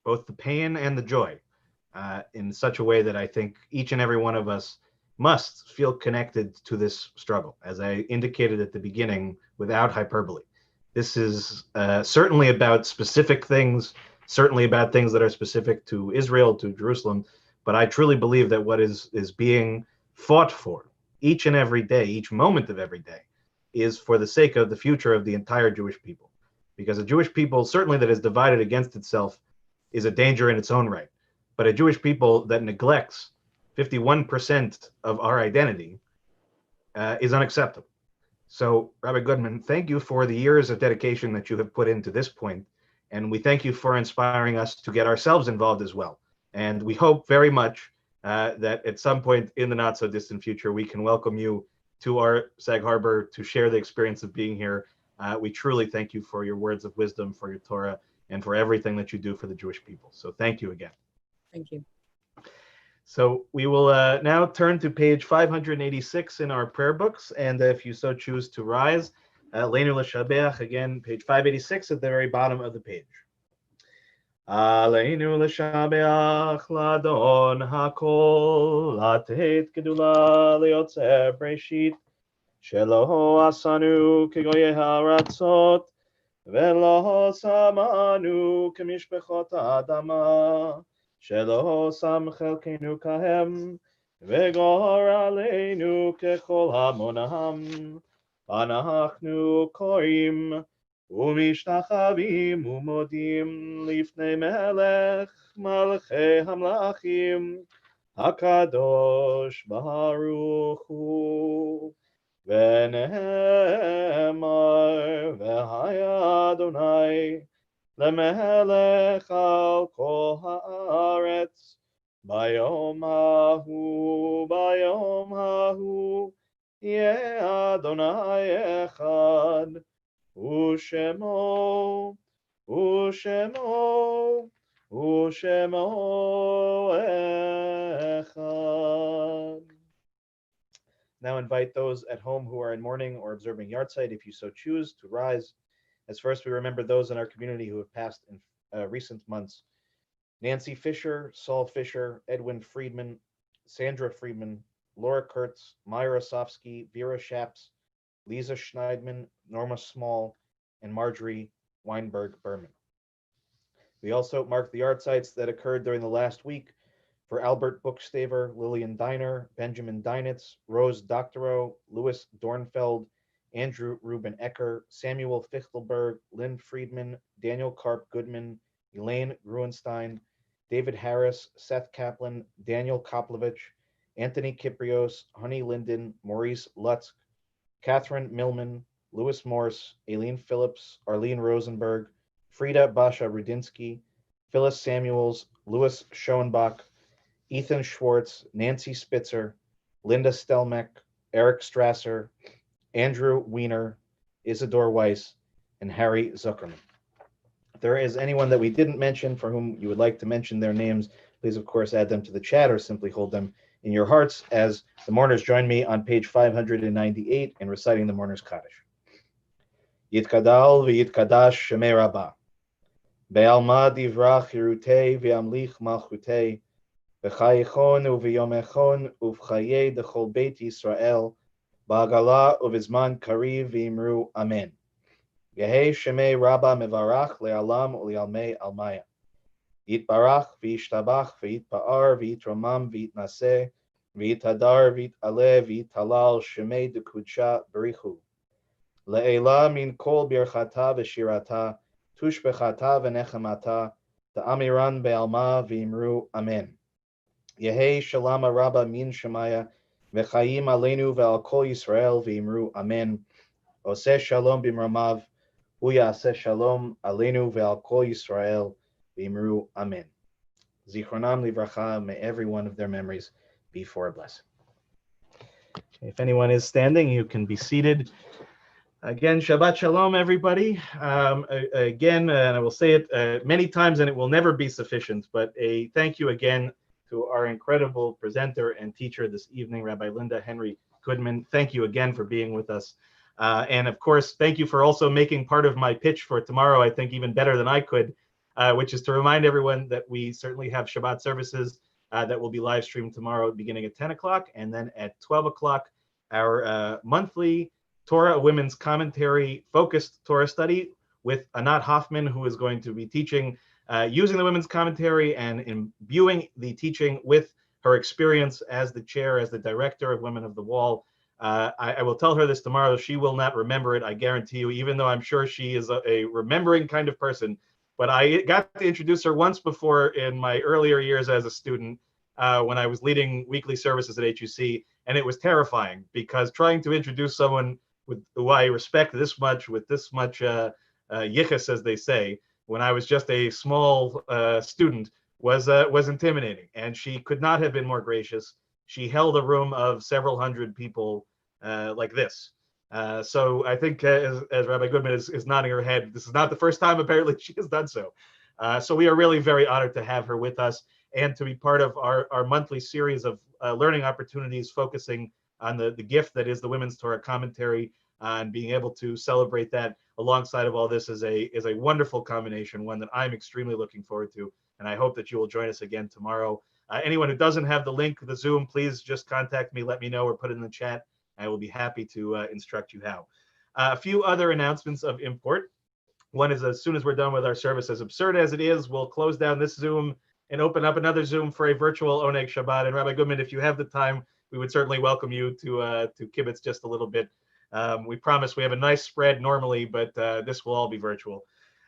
both the pain and the joy, in such a way that I think each and every one of us must feel connected to this struggle. As I indicated at the beginning, without hyperbole, this is certainly about specific things, certainly about things that are specific to Israel, to Jerusalem, but I truly believe that what is being fought for each and every day, each moment of every day, is for the sake of the future of the entire Jewish people. Because a Jewish people, certainly that is divided against itself, is a danger in its own right. But a Jewish people that neglects 51% of our identity is unacceptable. So, Rabbi Goodman, thank you for the years of dedication that you have put into this point, and we thank you for inspiring us to get ourselves involved as well. And we hope very much that at some point in the not so distant future, we can welcome you to our Sag Harbor to share the experience of being here. We truly thank you for your words of wisdom, for your Torah, and for everything that you do for the Jewish people. So thank you again. Thank you. So we will now turn to page 586 in our prayer books. And if you so choose to rise, Leinu L'Shabeach, again, page 586 at the very bottom of the page. Aleinu L'Shabeach Ladon HaKol, Latet Gedula Leotzer Breshit, Shelo Asanu Kegoye HaRatzot, Velo Samanu Kemishbechot Adama, Shelo Sam Chelkenu Kahem, Vegor Aleinu Kechol Hamonaham, Anachnu Koim, Umishtachavim Umodim Lifnei Melech Malchei Hamlachim, Hakadosh Baruch Hu. ונאמר והיה אדוני למלך על כל הארץ ביום ההוא יהיה אדוני אחד ושמו אחד. Now invite those at home who are in mourning or observing yahrzeit, if you so choose, to rise. As first we remember those in our community who have passed in recent months. Nancy Fisher, Saul Fisher, Edwin Friedman, Sandra Friedman, Laura Kurtz, Myra Osofsky, Vera Shaps, Lisa Schneidman, Norma Small, and Marjorie Weinberg Berman. We also mark the yahrzeits that occurred during the last week for Albert Buchstaver, Lillian Diner, Benjamin Deinitz, Rose Doctorow, Louis Dornfeld, Andrew Ruben Ecker, Samuel Fichtelberg, Lynn Friedman, Daniel Karp Goodman, Elaine Gruenstein, David Harris, Seth Kaplan, Daniel Koplovich, Anthony Kiprios, Honey Linden, Maurice Lutz, Catherine Millman, Louis Morse, Aileen Phillips, Arlene Rosenberg, Frida Basha Rudinsky, Phyllis Samuels, Louis Schoenbach, Ethan Schwartz, Nancy Spitzer, Linda Stelmeck, Eric Strasser, Andrew Weiner, Isidore Weiss, and Harry Zuckerman. If there is anyone that we didn't mention for whom you would like to mention their names, please, of course, add them to the chat or simply hold them in your hearts as the mourners join me on page 598 in reciting the Mourner's Kaddish. Yitkadal v'yitkadash shemei Rabbah. Be'alma divrach hirutei v'amlich malchutei. V'chayichon u'v'yomechon u'v'chayei d'chol beit Yisrael. Ba'agala u'v'zman kariv v'imru amen. Yehei shemei Rabbah mevarach le'alam u'le'almei almaya. Yitbarach v'yishtabach v'yitpa'ar v'yitramam v'yitnaseh v'yitadar v'yit'aleh v'yithalal shemei d'kudsha b'richu. Le'ela min kol birchata v'shirata tushbechata v'nechamata ta'amiran be'alma v'imru amen. Yehei shalama Rabbah min shemaya v'chayim aleinu ve'al kol Yisrael v'imru amen. Oseh shalom b'mramav hu ya'aseh shalom aleinu ve'al kol Yisrael v'imru amen. Zichronam livracha, may every one of their memories be for a blessing. If anyone is standing, you can be seated. Again, Shabbat Shalom, everybody. Again, and I will say it many times, and it will never be sufficient, but a thank you again to our incredible presenter and teacher this evening, Rabbi Linda Henry Goodman. Thank you again for being with us. And of course, thank you for also making part of my pitch for tomorrow, I think even better than I could, which is to remind everyone that we certainly have Shabbat services that will be live streamed tomorrow beginning at 10 o'clock. And then at 12 o'clock, our monthly Torah Women's Commentary focused Torah study with Anat Hoffman, who is going to be teaching using the Women's Commentary and imbuing the teaching with her experience as the chair, as the director of Women of the Wall. I will tell her this tomorrow. She will not remember it, I guarantee you, even though I'm sure she is a remembering kind of person. But I got to introduce her once before in my earlier years as a student when I was leading weekly services at HUC, and it was terrifying because trying to introduce someone who I respect this much, with this much yichus, as they say, when I was just a small student, was intimidating. And she could not have been more gracious. She held a room of several hundred people like this. So I think as Rabbi Goodman is nodding her head, this is not the first time apparently she has done so. So we are really very honored to have her with us and to be part of our monthly series of learning opportunities focusing on the gift that is the Women's Torah Commentary, and being able to celebrate that alongside of all this is a wonderful combination, one that I'm extremely looking forward to. And I hope that you will join us again tomorrow. Anyone who doesn't have the link, the Zoom, please just contact me, let me know, or put it in the chat. I will be happy to instruct you how. A few other announcements of import. One is, as soon as we're done with our service, as absurd as it is, we'll close down this Zoom and open up another Zoom for a virtual Oneg Shabbat. And Rabbi Goodman, if you have the time, we would certainly welcome you to kibitz just a little bit. We promise we have a nice spread normally, but this will all be virtual.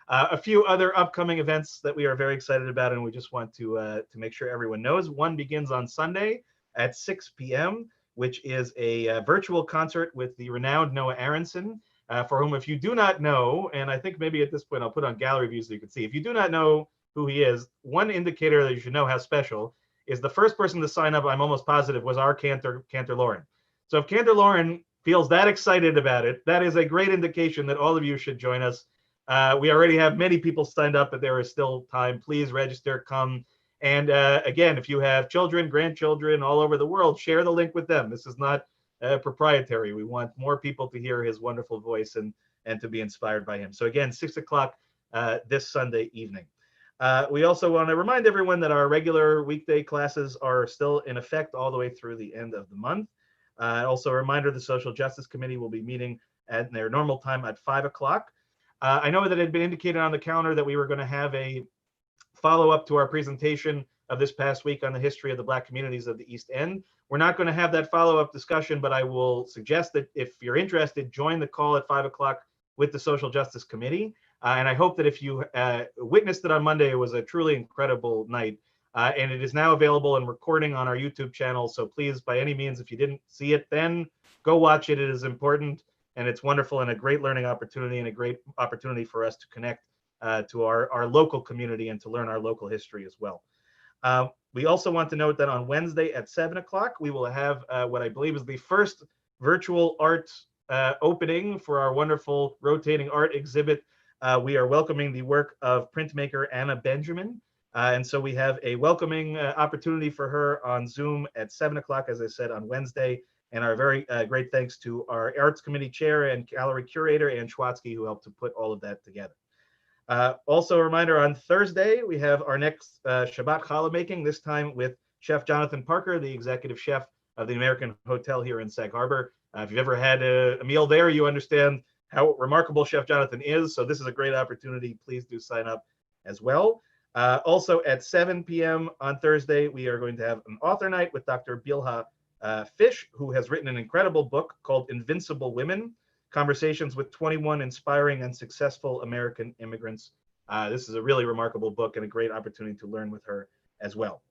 A few other upcoming events that we are very excited about, and we just want to make sure everyone knows. One begins on Sunday at 6 p.m. which is a virtual concert with the renowned Noah Aronson, for whom, if you do not know, and I think maybe at this point I'll put on gallery view so you can see, if you do not know who he is, one indicator that you should know how special is the first person to sign up, I'm almost positive, was our Cantor Lauren. So if Cantor Lauren feels that excited about it, that is a great indication that all of you should join us. We already have many people signed up, but there is still time. Please register, come. And again, if you have children, grandchildren all over the world, share the link with them. This is not proprietary. We want more people to hear his wonderful voice and to be inspired by him. So again, 6 o'clock this Sunday evening. We also want to remind everyone that our regular weekday classes are still in effect all the way through the end of the month. Also a reminder, the Social Justice Committee will be meeting at their normal time at 5 o'clock. I know that it had been indicated on the calendar that we were going to have a follow-up to our presentation of this past week on the history of the Black communities of the East End. We're not going to have that follow-up discussion, but I will suggest that if you're interested, join the call at 5 o'clock with the Social Justice Committee. And I hope that if you witnessed it on Monday, it was a truly incredible night. And it is now available in recording on our YouTube channel. So please, by any means, if you didn't see it then, go watch it. It is important and it's wonderful and a great learning opportunity and a great opportunity for us to connect to our local community and to learn our local history as well. We also want to note that on Wednesday at 7 o'clock, we will have what I believe is the first virtual art opening for our wonderful rotating art exhibit. We are welcoming the work of printmaker Anna Benjamin. And so we have a welcoming opportunity for her on Zoom at 7 o'clock, as I said, on Wednesday. And our very great thanks to our Arts Committee Chair and Gallery Curator, Ann Schwatzky, who helped to put all of that together. Also a reminder, on Thursday, we have our next Shabbat challah making, this time with Chef Jonathan Parker, the executive chef of the American Hotel here in Sag Harbor. If you've ever had a meal there, you understand how remarkable Chef Jonathan is. So this is a great opportunity. Please do sign up as well. Also at 7 p.m. on Thursday, we are going to have an author night with Dr. Bilha Fish, who has written an incredible book called Invincible Women, Conversations with 21 Inspiring and Successful American Immigrants. This is a really remarkable book and a great opportunity to learn with her as well.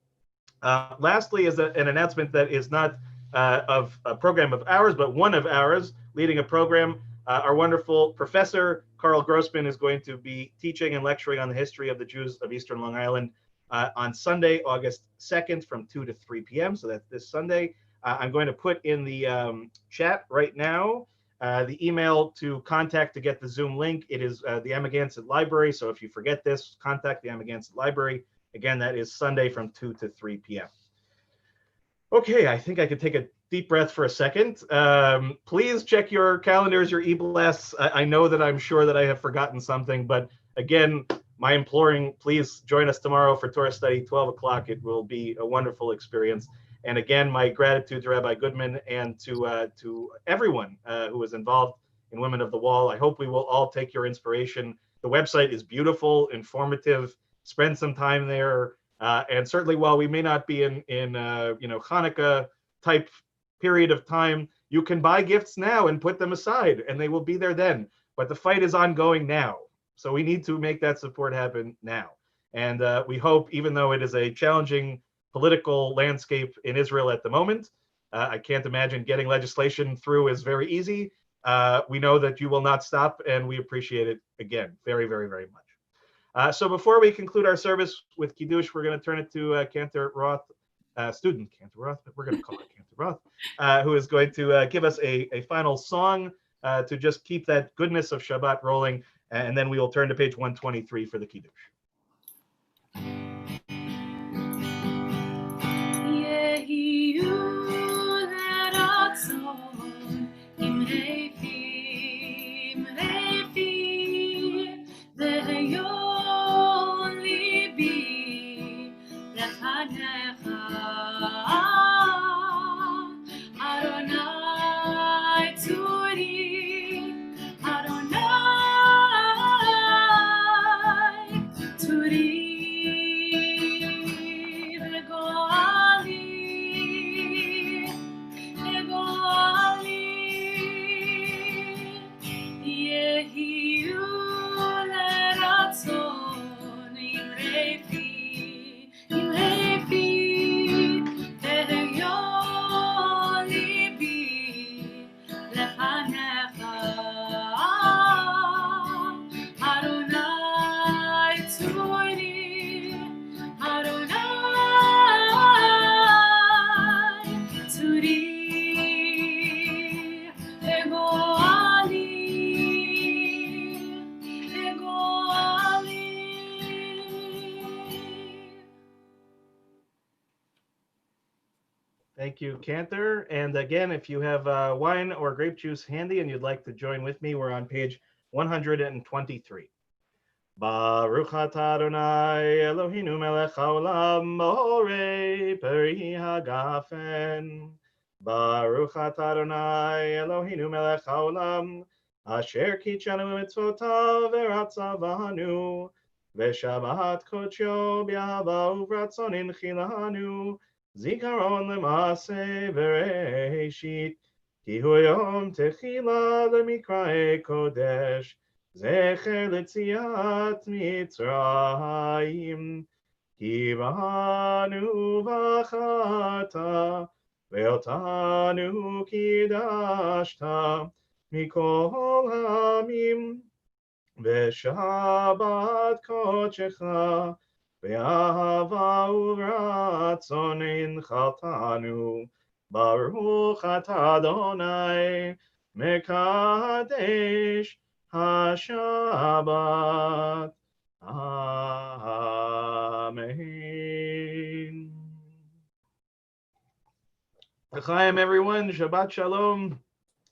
Lastly is an announcement that is not of a program of ours, but one of ours, leading a program. Our wonderful professor, Carl Grossman, is going to be teaching and lecturing on the history of the Jews of Eastern Long Island on Sunday, August 2nd from 2 to 3 p.m. So that's this Sunday. I'm going to put in the chat right now the email to contact to get the Zoom link. It is the Amagansett Library. So if you forget this, contact the Amagansett Library. Again, that is Sunday from 2 to 3 p.m. Okay, I think I could take a deep breath for a second. Please check your calendars, your e-blasts. I know that I'm sure that I have forgotten something, but again, my imploring, please join us tomorrow for Torah study, 12 o'clock. It will be a wonderful experience. And again, my gratitude to Rabbi Goodman and to everyone who was involved in Women of the Wall. I hope we will all take your inspiration. The website is beautiful, informative. Spend some time there. And certainly, while we may not be in Hanukkah type period of time, you can buy gifts now and put them aside, and they will be there then. But the fight is ongoing now, so we need to make that support happen now. And we hope, even though it is a challenging political landscape in Israel at the moment, I can't imagine getting legislation through is very easy. We know that you will not stop, and we appreciate it again very, very, very much. So before we conclude our service with Kiddush, we're going to turn it to Cantor Roth, student Cantor Roth, but we're going to call it Cantor Roth, who is going to give us a final song to just keep that goodness of Shabbat rolling, and then we will turn to page 123 for the Kiddush. Thank you, Cantor. And again, if you have wine or grape juice handy and you'd like to join with me, we're on page 123. Baruch atah Adonai Eloheinu melech haolam borei peri hagafen. Baruch atah Adonai Eloheinu melech haolam asher kitshanu mitzvotav veratzavanu v'shabbat kodsho b'ahava uvratzon inchilanu zikaron l'maaseh v'reishit ki hu yom techila l'mikrae kodesh zecher l'tziat mitzrayim ki banu v'achata ve'otanu kidashta mikol ha'amim v'shabbat kodshecha ve'ahava uvratzon inchaltanu baruch atah Adonai mekadesh HaShabbat. Amen. L'chaim, everyone. Shabbat Shalom.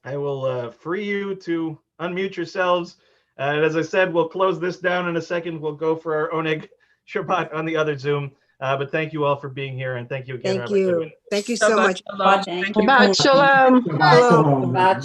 I will free you to unmute yourselves. And as I said, we'll close this down in a second. We'll go for our Oneg Shabbat on the other Zoom. But thank you all for being here. And thank you again, Thank Rabbi you. Goodwin. Thank you so Shabbat much. shalom. Thank Thank you. Shabbat shalom. Shabbat shalom. Shabbat